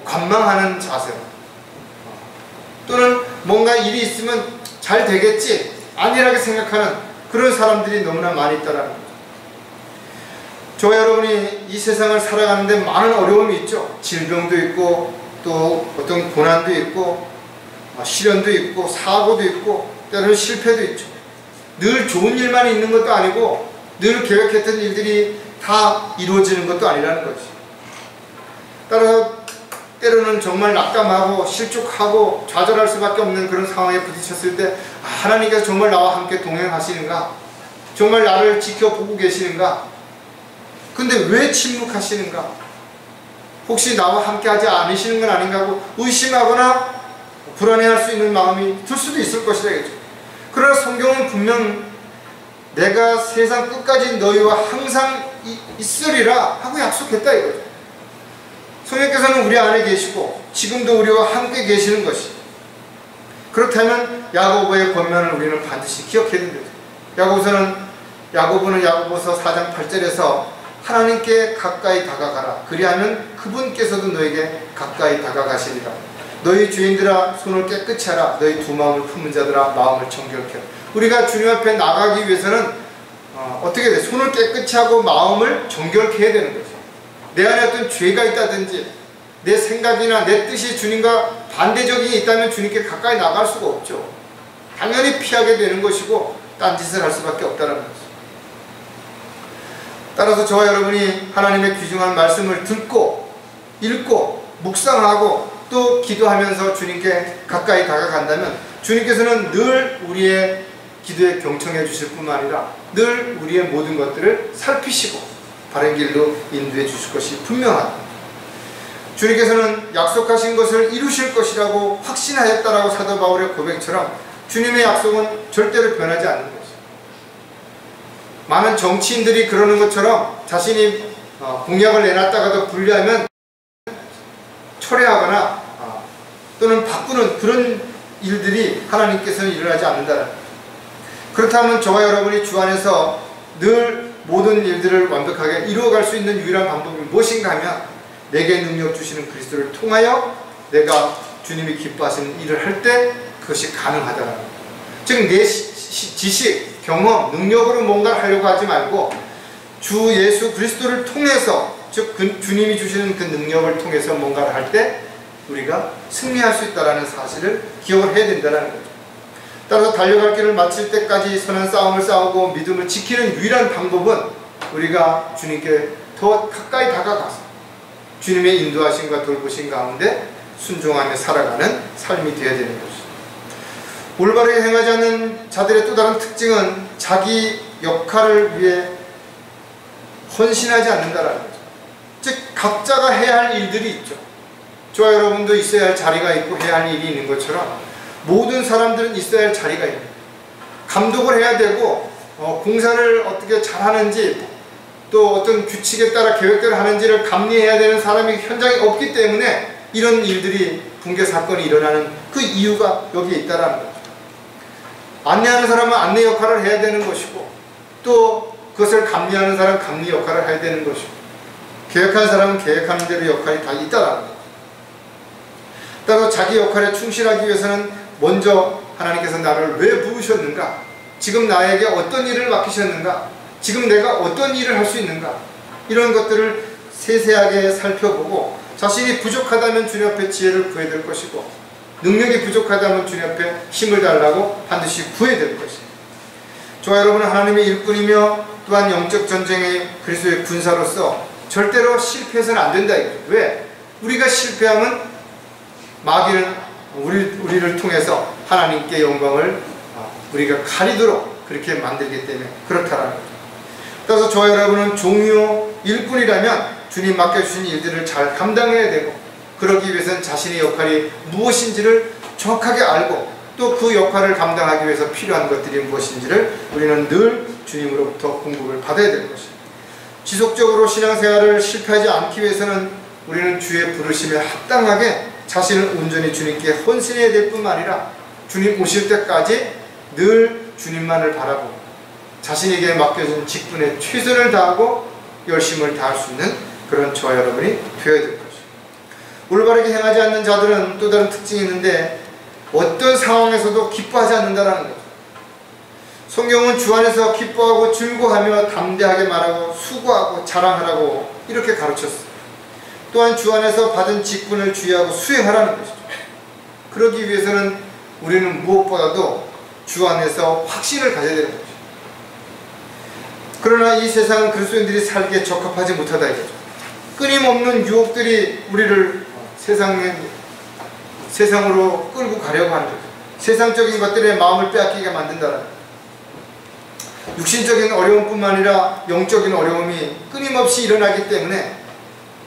관망하는 자세 또는 뭔가 일이 있으면 잘 되겠지 안일하게 생각하는 그런 사람들이 너무나 많이 있다는 거죠. 저와 여러분이 이 세상을 살아가는데 많은 어려움이 있죠. 질병도 있고 또 어떤 고난도 있고 시련도 있고 사고도 있고 때로는 실패도 있죠. 늘 좋은 일만 있는 것도 아니고 늘 계획했던 일들이 다 이루어지는 것도 아니라는 거죠. 따라서 때로는 정말 낙담하고 실족하고 좌절할 수밖에 없는 그런 상황에 부딪혔을 때 하나님께서 정말 나와 함께 동행하시는가? 정말 나를 지켜보고 계시는가? 근데 왜 침묵하시는가? 혹시 나와 함께 하지 않으시는 건 아닌가 하고 의심하거나 불안해할 수 있는 마음이 들 수도 있을 것이다. 그러나 성경은 분명 내가 세상 끝까지 너희와 항상 있으리라 하고 약속했다 이거죠. 성령께서는 우리 안에 계시고 지금도 우리와 함께 계시는 것이. 그렇다면 야고보의 권면을 우리는 반드시 기억해야 됩니다. 야고보는 야고보서 4장 8절에서 하나님께 가까이 다가가라. 그리하면 그분께서도 너에게 가까이 다가가시리라. 너희 죄인들아 손을 깨끗이 하라. 너희 두 마음을 품은 자들아 마음을 정결케 하라. 우리가 주님 앞에 나가기 위해서는 어떻게 돼? 손을 깨끗이 하고 마음을 정결케 해야 되는 거죠. 내 안에 어떤 죄가 있다든지 내 생각이나 내 뜻이 주님과 반대적이 있다면 주님께 가까이 나갈 수가 없죠. 당연히 피하게 되는 것이고 딴짓을 할 수밖에 없다는 거죠. 따라서 저와 여러분이 하나님의 귀중한 말씀을 듣고 읽고 묵상하고 또 기도하면서 주님께 가까이 다가간다면 주님께서는 늘 우리의 기도에 경청해 주실 뿐만 아니라 늘 우리의 모든 것들을 살피시고 바른 길로 인도해 주실 것이 분명하다. 주님께서는 약속하신 것을 이루실 것이라고 확신하였다라고 사도 바울의 고백처럼 주님의 약속은 절대로 변하지 않는 것입니다. 많은 정치인들이 그러는 것처럼 자신이 공약을 내놨다가도 분리하면 철회하거나 또는 바꾸는 그런 일들이 하나님께서는 일어나지 않는다는 거예요. 그렇다면 저와 여러분이 주 안에서 늘 모든 일들을 완벽하게 이루어갈 수 있는 유일한 방법이 무엇인가 하면 내게 능력 주시는 그리스도를 통하여 내가 주님이 기뻐하시는 일을 할 때 그것이 가능하다는 거예요. 즉 내 지식, 경험, 능력으로 뭔가를 하려고 하지 말고 주 예수 그리스도를 통해서, 즉 주님이 주시는 그 능력을 통해서 뭔가를 할 때 우리가 승리할 수 있다는 사실을 기억을 해야 된다는 거죠. 따라서 달려갈 길을 마칠 때까지 선한 싸움을 싸우고 믿음을 지키는 유일한 방법은 우리가 주님께 더 가까이 다가가서 주님의 인도하심과 돌보심 가운데 순종하며 살아가는 삶이 되어야 되는 것이죠. 올바르게 행하지 않는 자들의 또 다른 특징은 자기 역할을 위해 헌신하지 않는다라는 거죠. 즉 각자가 해야 할 일들이 있죠. 저와 여러분도 있어야 할 자리가 있고 해야 할 일이 있는 것처럼 모든 사람들은 있어야 할 자리가 있는 거예요. 감독을 해야 되고 공사를 어떻게 잘하는지 또 어떤 규칙에 따라 계획대로 하는지를 감리해야 되는 사람이 현장에 없기 때문에 이런 일들이 붕괴 사건이 일어나는 그 이유가 여기에 있다는 거죠. 안내하는 사람은 안내 역할을 해야 되는 것이고 또 그것을 감리하는 사람은 감리 역할을 해야 되는 것이고 계획하는 사람은 계획하는 대로 역할이 다 있다라는 거죠. 따라서 자기 역할에 충실하기 위해서는 먼저 하나님께서 나를 왜 부르셨는가? 지금 나에게 어떤 일을 맡기셨는가? 지금 내가 어떤 일을 할 수 있는가? 이런 것들을 세세하게 살펴보고 자신이 부족하다면 주님 앞에 지혜를 구해야 될 것이고 능력이 부족하다면 주님 앞에 힘을 달라고 반드시 구해야 될 것입니다. 저와 여러분은 하나님의 일꾼이며 또한 영적 전쟁의 그리스도의 군사로서 절대로 실패해서는 안 된다 이거죠. 왜? 우리가 실패하면 마귀는 우리를 통해서 하나님께 영광을 우리가 가리도록 그렇게 만들기 때문에 그렇다라는 거죠. 따라서 저와 여러분은 종이요 일꾼이라면 주님 맡겨주신 일들을 잘 감당해야 되고 그러기 위해서는 자신의 역할이 무엇인지를 정확하게 알고 또 그 역할을 감당하기 위해서 필요한 것들이 무엇인지를 우리는 늘 주님으로부터 공급을 받아야 되는 것입니다. 지속적으로 신앙생활을 실패하지 않기 위해서는 우리는 주의 부르심에 합당하게 자신을 온전히 주님께 헌신해야 될 뿐만 아니라 주님 오실 때까지 늘 주님만을 바라보고 자신에게 맡겨진 직분에 최선을 다하고 열심을 다할 수 있는 그런 저와 여러분이 되어야 될 것입니다. 올바르게 행하지 않는 자들은 또 다른 특징이 있는데 어떤 상황에서도 기뻐하지 않는다는 거죠. 성경은 주 안에서 기뻐하고 즐거워하며 담대하게 말하고 수고하고 자랑하라고 이렇게 가르쳤습니다. 또한 주 안에서 받은 직분을 주의하고 수행하라는 것이죠. 그러기 위해서는 우리는 무엇보다도 주 안에서 확신을 가져야 되는 것이죠. 그러나 이 세상은 그리스도인들이 살기에 적합하지 못하다 이거죠. 끊임없는 유혹들이 우리를 세상으로 끌고 가려고 하는 거죠. 세상적인 것들에 마음을 빼앗기게 만든다는 거죠. 육신적인 어려움뿐만 아니라 영적인 어려움이 끊임없이 일어나기 때문에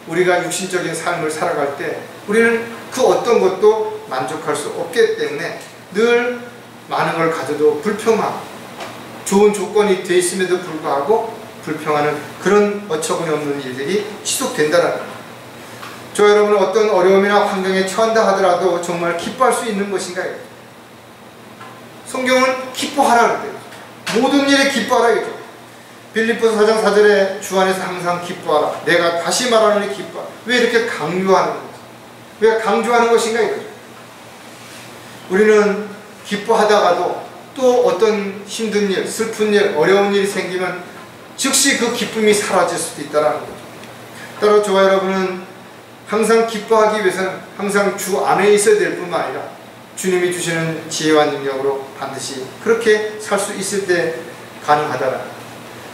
우리가 육신적인 삶을 살아갈 때 우리는 그 어떤 것도 만족할 수 없기 때문에 늘 많은 걸 가져도 불평하고 좋은 조건이 돼 있음에도 불구하고 불평하는 그런 어처구니 없는 일들이 지속된다는 거예요. 저 여러분은 어떤 어려움이나 환경에 처한다 하더라도 정말 기뻐할 수 있는 것인가요? 성경은 기뻐하라 그래요. 모든 일에 기뻐하라 이거죠. 빌립보서 4장 4절에 주 안에서 항상 기뻐하라. 내가 다시 말하노니 기뻐하라. 왜 이렇게 강조하는 거죠? 왜 강조하는 것인가 이거죠. 우리는 기뻐하다가도 또 어떤 힘든 일, 슬픈 일, 어려운 일이 생기면 즉시 그 기쁨이 사라질 수도 있다는 거죠. 따라 저와 여러분은 항상 기뻐하기 위해서는 항상 주 안에 있어야 될 뿐만 아니라 주님이 주시는 지혜와 능력으로 반드시 그렇게 살 수 있을 때 가능하다는 거죠.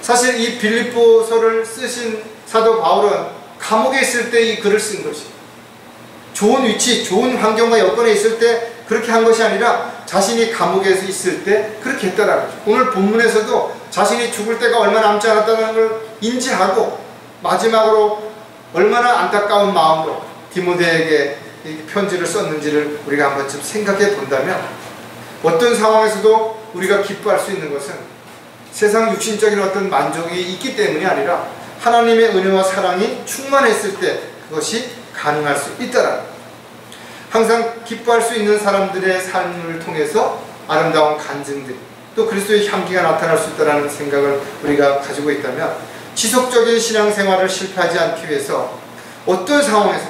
사실 이 빌립보서를 쓰신 사도 바울은 감옥에 있을 때 이 글을 쓴 것이 좋은 위치, 좋은 환경과 여건에 있을 때 그렇게 한 것이 아니라 자신이 감옥에서 있을 때 그렇게 했다라는 거죠. 오늘 본문에서도 자신이 죽을 때가 얼마 남지 않았다는 걸 인지하고 마지막으로 얼마나 안타까운 마음으로 디모데에게 이 편지를 썼는지를 우리가 한 번쯤 생각해 본다면 어떤 상황에서도 우리가 기뻐할 수 있는 것은 세상 육신적인 어떤 만족이 있기 때문이 아니라 하나님의 은혜와 사랑이 충만했을 때 그것이 가능할 수 있다라는, 항상 기뻐할 수 있는 사람들의 삶을 통해서 아름다운 간증들, 또 그리스도의 향기가 나타날 수 있다는 생각을 우리가 가지고 있다면, 지속적인 신앙생활을 실패하지 않기 위해서 어떤 상황에서,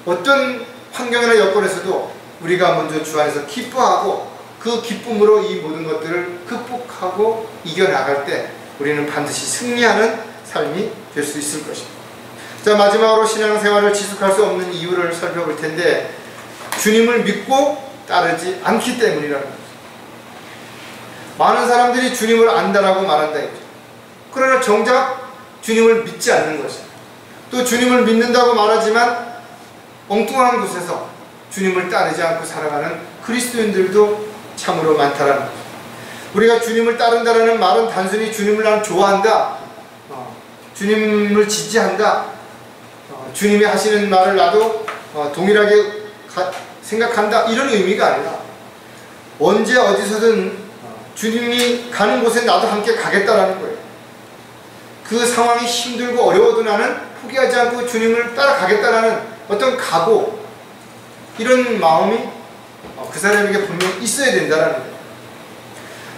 어떤 환경이나 여건에서도 우리가 먼저 주 안에서 기뻐하고 그 기쁨으로 이 모든 것들을 극복하고 이겨나갈 때 우리는 반드시 승리하는 삶이 될 수 있을 것입니다. 자, 마지막으로 신앙생활을 지속할 수 없는 이유를 살펴볼 텐데, 주님을 믿고 따르지 않기 때문이라는 거죠. 많은 사람들이 주님을 안다라고 말한다 했죠. 그러나 정작 주님을 믿지 않는 것이죠. 또 주님을 믿는다고 말하지만 엉뚱한 곳에서 주님을 따르지 않고 살아가는 그리스도인들도 참으로 많다라는 거죠. 우리가 주님을 따른다라는 말은 단순히 주님을 난 좋아한다, 주님을 지지한다, 주님이 하시는 말을 나도 동일하게 생각한다, 이런 의미가 아니라 언제 어디서든 주님이 가는 곳에 나도 함께 가겠다라는 거예요. 그 상황이 힘들고 어려워도 나는 포기하지 않고 주님을 따라가겠다라는 어떤 각오, 이런 마음이 그 사람에게 분명히 있어야 된다는 거예요.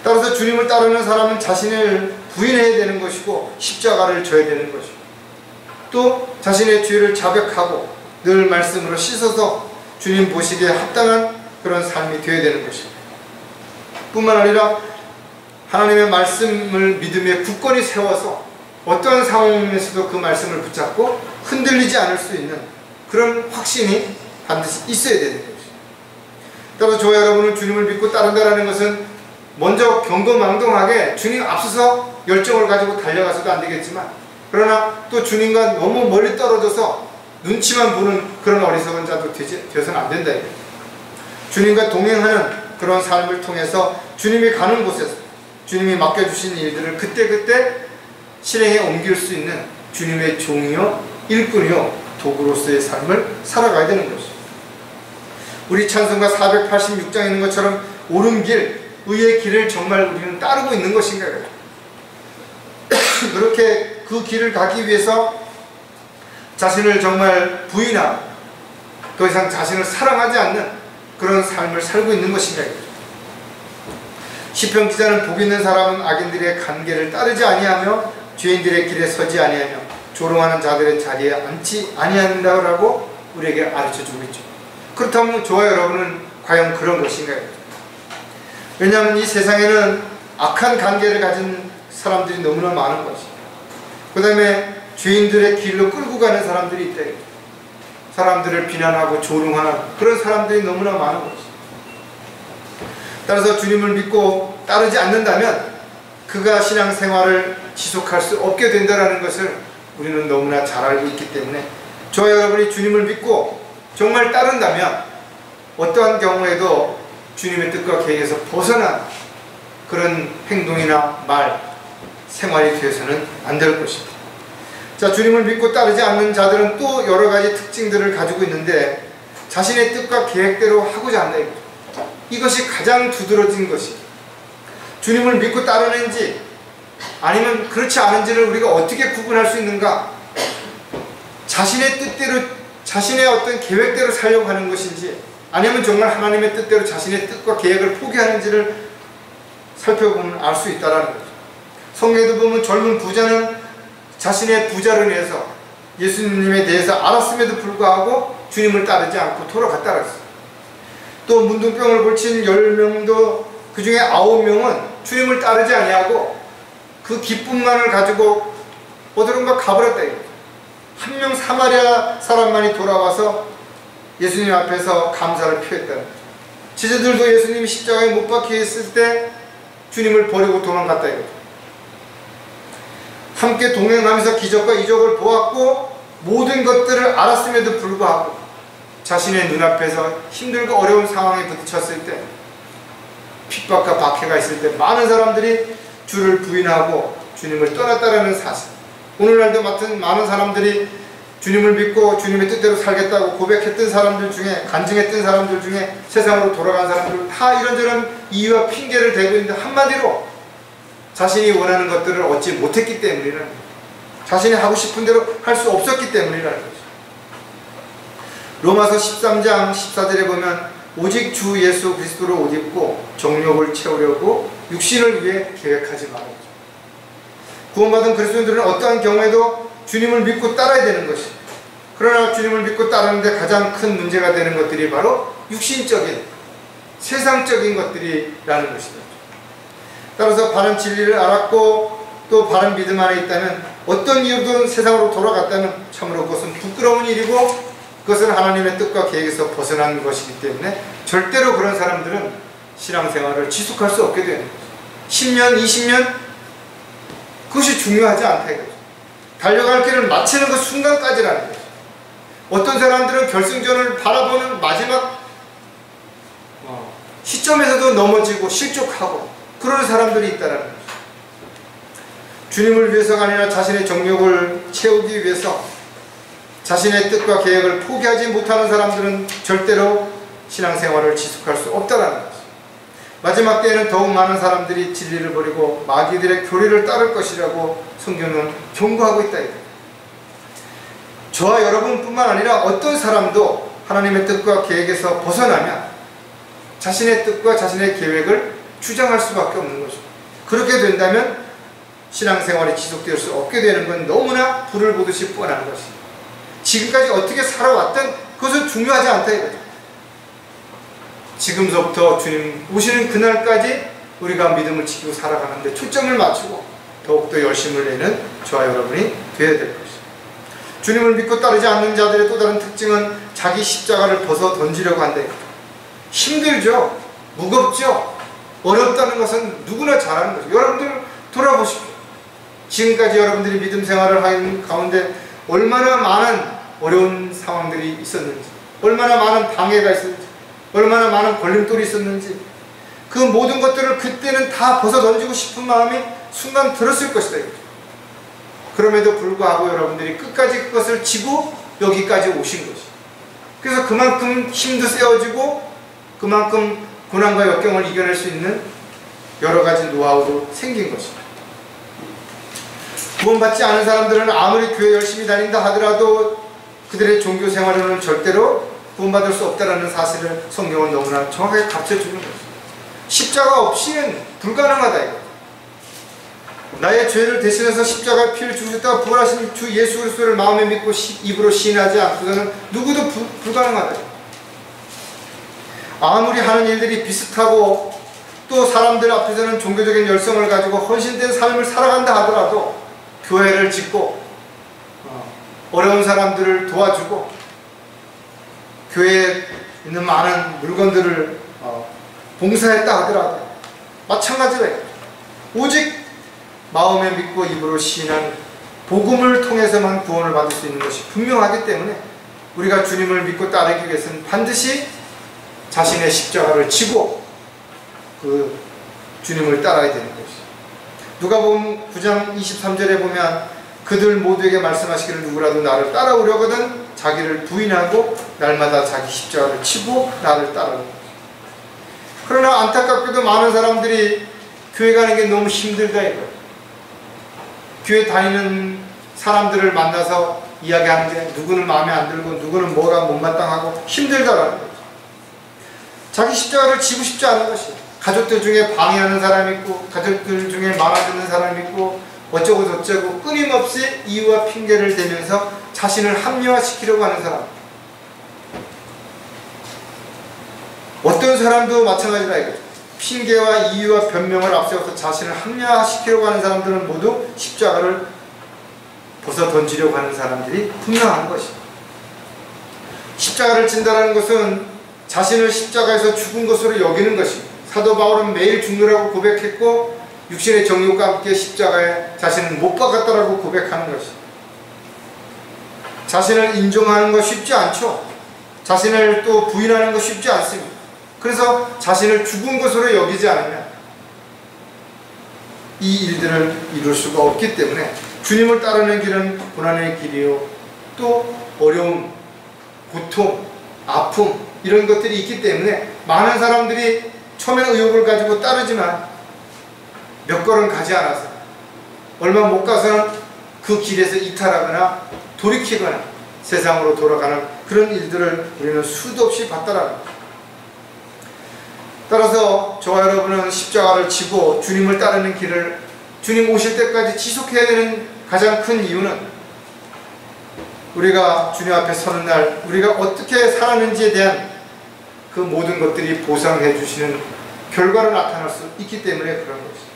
따라서 주님을 따르는 사람은 자신을 부인해야 되는 것이고 십자가를 져야 되는 것이고, 또 자신의 죄를 자백하고 늘 말씀으로 씻어서 주님 보시기에 합당한 그런 삶이 되어야 되는 것입니다. 뿐만 아니라 하나님의 말씀을 믿음에 굳건히 세워서 어떠한 상황에서도 그 말씀을 붙잡고 흔들리지 않을 수 있는 그런 확신이 반드시 있어야 되는 것입니다. 따라서 저와 여러분은 주님을 믿고 따른다는 것은 먼저 경거망동하게 주님 앞서서 열정을 가지고 달려가서도 안 되겠지만, 그러나 또 주님과 너무 멀리 떨어져서 눈치만 보는 그런 어리석은 자도 되어서는 안 된다. 주님과 동행하는 그런 삶을 통해서 주님이 가는 곳에서 주님이 맡겨주신 일들을 그때그때 실행에 옮길 수 있는 주님의 종이요 일꾼이요 도구로서의 삶을 살아가야 되는 것입니다. 우리 찬송가 486장에 있는 것처럼 옳은 길, 의의 길을 정말 우리는 따르고 있는 것인가요? 그렇게 그 길을 가기 위해서 자신을 정말 부인하고 더 이상 자신을 사랑하지 않는 그런 삶을 살고 있는 것인가요? 시편 기자는 복 있는 사람은 악인들의 간계를 따르지 아니하며 죄인들의 길에 서지 아니하며 조롱하는 자들의 자리에 앉지 아니한다라고 우리에게 가르쳐주고 있죠. 그렇다면 저와 여러분은 과연 그런 것인가요? 왜냐하면 이 세상에는 악한 관계를 가진 사람들이 너무나 많은 것이죠. 그 다음에 죄인들의 길로 끌고 가는 사람들이 있다. 사람들을 비난하고 조롱하는 그런 사람들이 너무나 많은 것이죠. 따라서 주님을 믿고 따르지 않는다면 그가 신앙생활을 지속할 수 없게 된다는 것을 우리는 너무나 잘 알고 있기 때문에, 저와 여러분이 주님을 믿고 정말 따른다면 어떠한 경우에도 주님의 뜻과 계획에서 벗어난 그런 행동이나 말, 생활이 되어서는 안 될 것입니다. 자, 주님을 믿고 따르지 않는 자들은 또 여러 가지 특징들을 가지고 있는데, 자신의 뜻과 계획대로 하고자 한다 이거죠. 이것이 가장 두드러진 것이, 주님을 믿고 따르는지 아니면 그렇지 않은지를 우리가 어떻게 구분할 수 있는가? 자신의 뜻대로, 자신의 어떤 계획대로 살려고 하는 것인지, 아니면 정말 하나님의 뜻대로 자신의 뜻과 계획을 포기하는지를 살펴보면 알 수 있다는 거죠. 성경에도 보면 젊은 부자는 자신의 부자를 위해서 예수님에 대해서 알았음에도 불구하고 주님을 따르지 않고 돌아갔다고 했어요. 또 문둥병을 고친 10명도 그 중에 9명은 주님을 따르지 아니하고 그 기쁨만을 가지고 어디론가 가버렸다 이거죠. 한 명 사마리아 사람만이 돌아와서 예수님 앞에서 감사를 표했다는 거죠. 지제들도 예수님이 십자가에 못 박혀 있을 때 주님을 버리고 도망갔다 이거죠. 함께 동행하면서 기적과 이적을 보았고 모든 것들을 알았음에도 불구하고 자신의 눈앞에서 힘들고 어려운 상황에 부딪혔을 때, 핍박과 박해가 있을 때 많은 사람들이 주를 부인하고 주님을 떠났다는 사실, 오늘날도 같은 많은 사람들이 주님을 믿고 주님의 뜻대로 살겠다고 고백했던 사람들 중에, 간증했던 사람들 중에 세상으로 돌아간 사람들은 다 이런저런 이유와 핑계를 대고 있는데, 한마디로 자신이 원하는 것들을 얻지 못했기 때문이라는 거예요. 자신이 하고 싶은 대로 할 수 없었기 때문이라는 거죠. 로마서 13장 14절에 보면 오직 주 예수 그리스도를 옷 입고 정욕을 채우려고 육신을 위해 계획하지 말아요. 구원받은 그리스도인들은 어떠한 경우에도 주님을 믿고 따라야 되는 것입니다. 그러나 주님을 믿고 따르는데 가장 큰 문제가 되는 것들이 바로 육신적인 세상적인 것들이라는 것입니다. 따라서 바른 진리를 알았고 또 바른 믿음 안에 있다면 어떤 이유든 세상으로 돌아갔다면 참으로 그것은 부끄러운 일이고 그것은 하나님의 뜻과 계획에서 벗어난 것이기 때문에 절대로 그런 사람들은 신앙생활을 지속할 수 없게 되는 거죠. 10년, 20년 그것이 중요하지 않다 이거죠. 달려갈 길을 마치는 그 순간까지라는 거죠. 어떤 사람들은 결승전을 바라보는 마지막 시점에서도 넘어지고 실족하고 그런 사람들이 있다는 거죠. 주님을 위해서가 아니라 자신의 정욕을 채우기 위해서 자신의 뜻과 계획을 포기하지 못하는 사람들은 절대로 신앙생활을 지속할 수 없다는 거죠. 마지막 때에는 더욱 많은 사람들이 진리를 버리고 마귀들의 교리를 따를 것이라고 성경은 경고하고 있다. 저와 여러분뿐만 아니라 어떤 사람도 하나님의 뜻과 계획에서 벗어나면 자신의 뜻과 자신의 계획을 주장할 수밖에 없는 거죠. 그렇게 된다면 신앙생활이 지속될 수 없게 되는 건 너무나 불을 보듯이 뻔한 것입니다. 지금까지 어떻게 살아왔든 그것은 중요하지 않다 이거죠. 지금서부터 주님 오시는 그날까지 우리가 믿음을 지키고 살아가는데 초점을 맞추고 더욱더 열심을 내는 저와 여러분이 되어야 될 것입니다. 주님을 믿고 따르지 않는 자들의 또 다른 특징은 자기 십자가를 벗어 던지려고 한다. 힘들죠. 무겁죠. 어렵다는 것은 누구나 잘하는 거죠. 여러분들 돌아보십시오. 지금까지 여러분들이 믿음 생활을 하는 가운데 얼마나 많은 어려운 상황들이 있었는지, 얼마나 많은 방해가 있었는지, 얼마나 많은 걸림돌이 있었는지, 그 모든 것들을 그때는 다 벗어 던지고 싶은 마음이 순간 들었을 것이다. 그럼에도 불구하고 여러분들이 끝까지 그것을 지고 여기까지 오신 것이. 그래서 그만큼 힘도 세워지고 그만큼 고난과 역경을 이겨낼 수 있는 여러 가지 노하우도 생긴 것입니다. 구원받지 않은 사람들은 아무리 교회 열심히 다닌다 하더라도 그들의 종교 생활에는 절대로 구원받을 수 없다는 사실을 성경은 너무나 정확하게 가르쳐주는 것입니다. 십자가 없이는 불가능하다 이거. 나의 죄를 대신해서 십자가의 피를 주셨다가 부활하신 주 예수 그리스도를 마음에 믿고 입으로 시인하지 않고서는 누구도 불가능하다. 아무리 하는 일들이 비슷하고 또 사람들 앞에서는 종교적인 열성을 가지고 헌신된 삶을 살아간다 하더라도 교회를 짓고 어려운 사람들을 도와주고 교회에 있는 많은 물건들을 봉사했다 하더라도 마찬가지로 오직 마음에 믿고 입으로 시인한 복음을 통해서만 구원을 받을 수 있는 것이 분명하기 때문에 우리가 주님을 믿고 따르기 위해서는 반드시 자신의 십자가를 지고 그 주님을 따라야 되는 것이죠. 누가복음 9장 23절에 보면 그들 모두에게 말씀하시기를 누구라도 나를 따라오려거든 자기를 부인하고 날마다 자기 십자가를 치고 나를 따르는 것이죠. 그러나 안타깝게도 많은 사람들이 교회 가는 게 너무 힘들다 이거예요. 교회 다니는 사람들을 만나서 이야기하는데 누구는 마음에 안 들고 누구는 뭐가 못마땅하고 힘들다라는 거죠. 자기 십자가를 지고 싶지 않은 것이에요. 가족들 중에 방해하는 사람이 있고 가족들 중에 말 안 듣는 사람이 있고 어쩌고 저쩌고 끊임없이 이유와 핑계를 대면서 자신을 합리화시키려고 하는 사람. 어떤 사람도 마찬가지다 이거죠. 핑계와 이유와 변명을 앞세워서 자신을 합리화시키려고 하는 사람들은 모두 십자가를 벗어 던지려고 하는 사람들이 분명한 것입니다. 십자가를 진다는 것은 자신을 십자가에서 죽은 것으로 여기는 것입니다. 사도 바울은 매일 죽느라고 고백했고 육신의 정욕과 함께 십자가에 자신을 못 박았다라고 고백하는 것입니다. 자신을 인정하는 것 쉽지 않죠. 자신을 또 부인하는 것 쉽지 않습니다. 그래서 자신을 죽은 것으로 여기지 않으면 이 일들을 이룰 수가 없기 때문에 주님을 따르는 길은 고난의 길이요 또 어려움, 고통, 아픔 이런 것들이 있기 때문에 많은 사람들이 처음에는 의욕을 가지고 따르지만 몇 걸음 가지 않아서 얼마 못 가서는 그 길에서 이탈하거나 돌이키거나 세상으로 돌아가는 그런 일들을 우리는 수도 없이 봤다라는 거죠. 따라서 저와 여러분은 십자가를 지고 주님을 따르는 길을 주님 오실 때까지 지속해야 되는 가장 큰 이유는 우리가 주님 앞에 서는 날 우리가 어떻게 살았는지에 대한 그 모든 것들이 보상해 주시는 결과로 나타날 수 있기 때문에 그런 것이죠.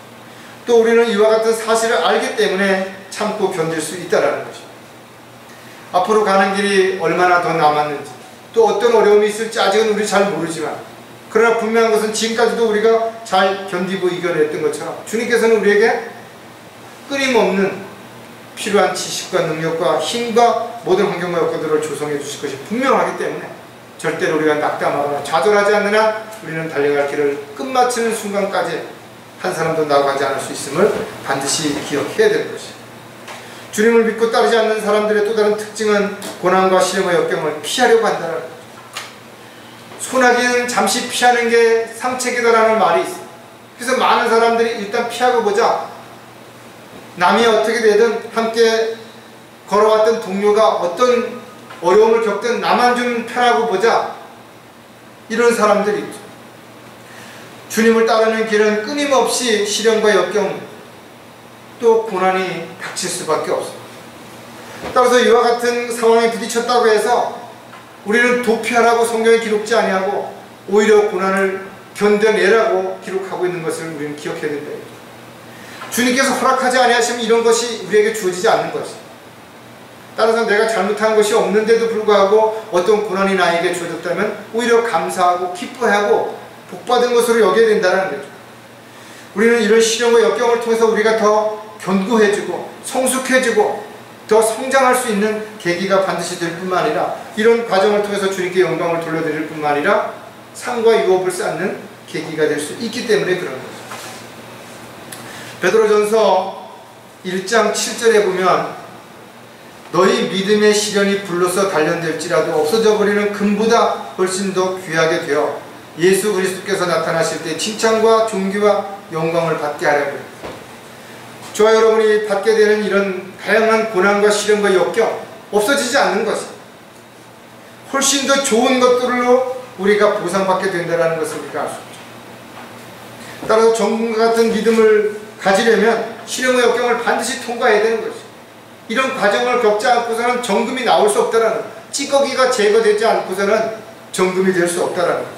또 우리는 이와 같은 사실을 알기 때문에 참고 견딜 수 있다는 것이죠. 앞으로 가는 길이 얼마나 더 남았는지 또 어떤 어려움이 있을지 아직은 우리 잘 모르지만 그러나 분명한 것은 지금까지도 우리가 잘 견디고 이겨냈던 것처럼 주님께서는 우리에게 끊임없는 필요한 지식과 능력과 힘과 모든 환경과 여건들을 조성해 주실 것이 분명하기 때문에 절대로 우리가 낙담하거나 좌절하지 않는 한 우리는 달려갈 길을 끝마치는 순간까지 한 사람도 나가지 않을 수 있음을 반드시 기억해야 될 것이에요. 주님을 믿고 따르지 않는 사람들의 또 다른 특징은 고난과 시련과 역경을 피하려고 한다는 거죠. 소나기는 잠시 피하는 게 상책이다라는 말이 있어요. 그래서 많은 사람들이 일단 피하고 보자. 남이 어떻게 되든 함께 걸어왔던 동료가 어떤 어려움을 겪든 나만 좀 편하고 보자. 이런 사람들이 있죠. 주님을 따르는 길은 끊임없이 시련과 역경 또 고난이 닥칠 수밖에 없습니다. 따라서 이와 같은 상황에 부딪혔다고 해서 우리는 도피하라고 성경에 기록지 아니하고 오히려 고난을 견뎌내라고 기록하고 있는 것을 우리는 기억해야 된다. 주님께서 허락하지 아니하시면 이런 것이 우리에게 주어지지 않는 것이죠. 따라서 내가 잘못한 것이 없는데도 불구하고 어떤 고난이 나에게 주어졌다면 오히려 감사하고 기뻐하고 복받은 것으로 여겨야 된다는 거죠. 우리는 이런 시련과 역경을 통해서 우리가 더 견고해지고 성숙해지고 더 성장할 수 있는 계기가 반드시 될 뿐만 아니라 이런 과정을 통해서 주님께 영광을 돌려드릴 뿐만 아니라 상과 유업을 쌓는 계기가 될 수 있기 때문에 그런 거죠. 베드로전서 1장 7절에 보면 너희 믿음의 시련이 불로서 단련될지라도 없어져 버리는 금보다 훨씬 더 귀하게 되어 예수 그리스도께서 나타나실 때 칭찬과 존귀와 영광을 받게 하려고. 저와 여러분이 받게 되는 이런 다양한 고난과 시련과 역경 없어지지 않는 것이 훨씬 더 좋은 것들로 우리가 보상받게 된다는 것을 우리가 알 수 있죠. 따라서 정금과 같은 믿음을 가지려면 시련과 역경을 반드시 통과해야 되는 것이죠. 이런 과정을 겪지 않고서는 정금이 나올 수 없다라는 거예요. 찌꺼기가 제거되지 않고서는 정금이 될 수 없다라는 거죠.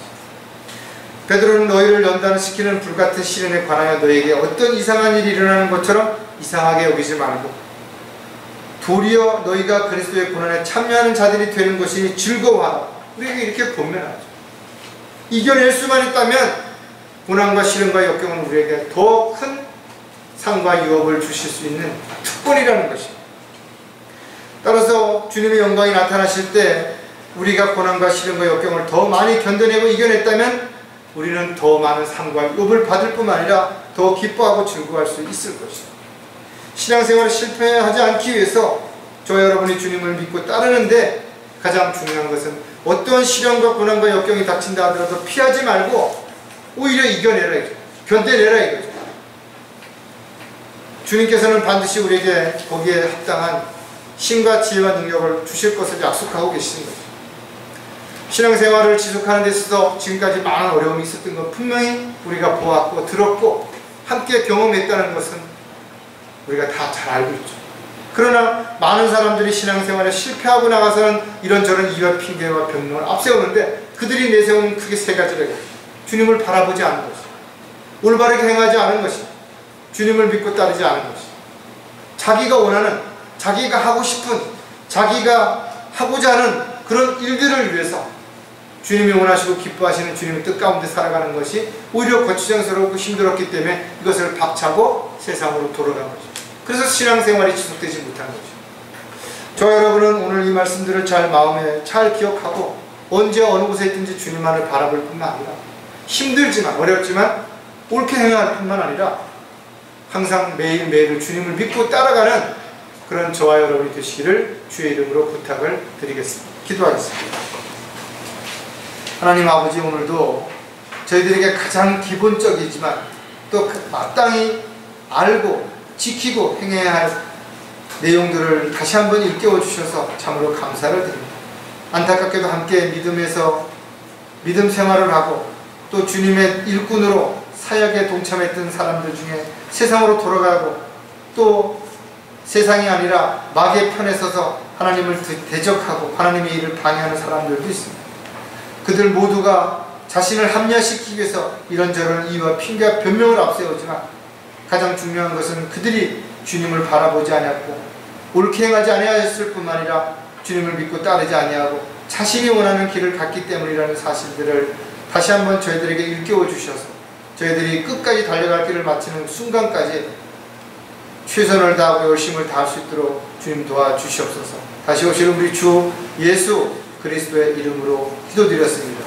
베드로는 너희를 연단시키는 불같은 시련에 관하여 너희에게 어떤 이상한 일이 일어나는 것처럼 이상하게 여기지 말고 도리어 너희가 그리스도의 고난에 참여하는 자들이 되는 것이 즐거워하라. 우리에게 이렇게 권면하죠. 이겨낼 수만 있다면 고난과 시련과 역경은 우리에게 더 큰 상과 유업을 주실 수 있는 특권이라는 것입니다. 따라서 주님의 영광이 나타나실 때 우리가 고난과 시련과 역경을 더 많이 견뎌내고 이겨냈다면 우리는 더 많은 상과 유업을 받을 뿐만 아니라 더 기뻐하고 즐거워할 수 있을 것입니다. 신앙생활을 실패하지 않기 위해서 저 여러분이 주님을 믿고 따르는데 가장 중요한 것은 어떤 시련과 고난과 역경이 닥친다 하더라도 피하지 말고 오히려 이겨내라 이거죠. 견뎌내라 이거죠. 주님께서는 반드시 우리에게 거기에 합당한 힘과 지혜와 능력을 주실 것을 약속하고 계시는 거죠. 신앙생활을 지속하는 데 있어서 지금까지 많은 어려움이 있었던 건 분명히 우리가 보았고 들었고 함께 경험했다는 것은 우리가 다 잘 알고 있죠. 그러나 많은 사람들이 신앙생활에 실패하고 나가서는 이런저런 이유와 핑계와 변명을 앞세우는데 그들이 내세우는 크게 세 가지가 있어요. 주님을 바라보지 않은 것이, 올바르게 행하지 않은 것이, 주님을 믿고 따르지 않은 것이, 자기가 원하는, 자기가 하고 싶은, 자기가 하고자 하는 그런 일들을 위해서 주님이 원하시고 기뻐하시는 주님의 뜻 가운데 살아가는 것이 오히려 거추장스럽고 힘들었기 때문에 이것을 박차고 세상으로 돌아간 거죠. 그래서 신앙생활이 지속되지 못한 거죠. 저 여러분은 오늘 이 말씀들을 잘 마음에 잘 기억하고 언제 어느 곳에 있든지 주님만을 바라볼 뿐만 아니라 힘들지만 어렵지만 옳게 행할 뿐만 아니라 항상 매일매일 주님을 믿고 따라가는 그런 저와 여러분이 되시기를 주의 이름으로 부탁을 드리겠습니다. 기도하겠습니다. 하나님 아버지, 오늘도 저희들에게 가장 기본적이지만 또 마땅히 알고 지키고 행해야 할 내용들을 다시 한번 일깨워 주셔서 참으로 감사를 드립니다. 안타깝게도 함께 믿음 생활을 하고 또 주님의 일꾼으로 사역에 동참했던 사람들 중에 세상으로 돌아가고 또 세상이 아니라 마귀의 편에 서서 하나님을 대적하고 하나님의 일을 방해하는 사람들도 있습니다. 그들 모두가 자신을 합리화시키기 위해서 이런저런 이유와 핑계와 변명을 앞세우지만 가장 중요한 것은 그들이 주님을 바라보지 아니하고 옳게 행하지 아니하였을 뿐만 아니라 주님을 믿고 따르지 아니하고 자신이 원하는 길을 갔기 때문이라는 사실들을 다시 한번 저희들에게 일깨워 주셔서 저희들이 끝까지 달려갈 길을 마치는 순간까지 최선을 다하고 열심을 다할 수 있도록 주님 도와주시옵소서. 다시 오실 우리 주 예수 그리스도의 이름으로 기도드렸습니다.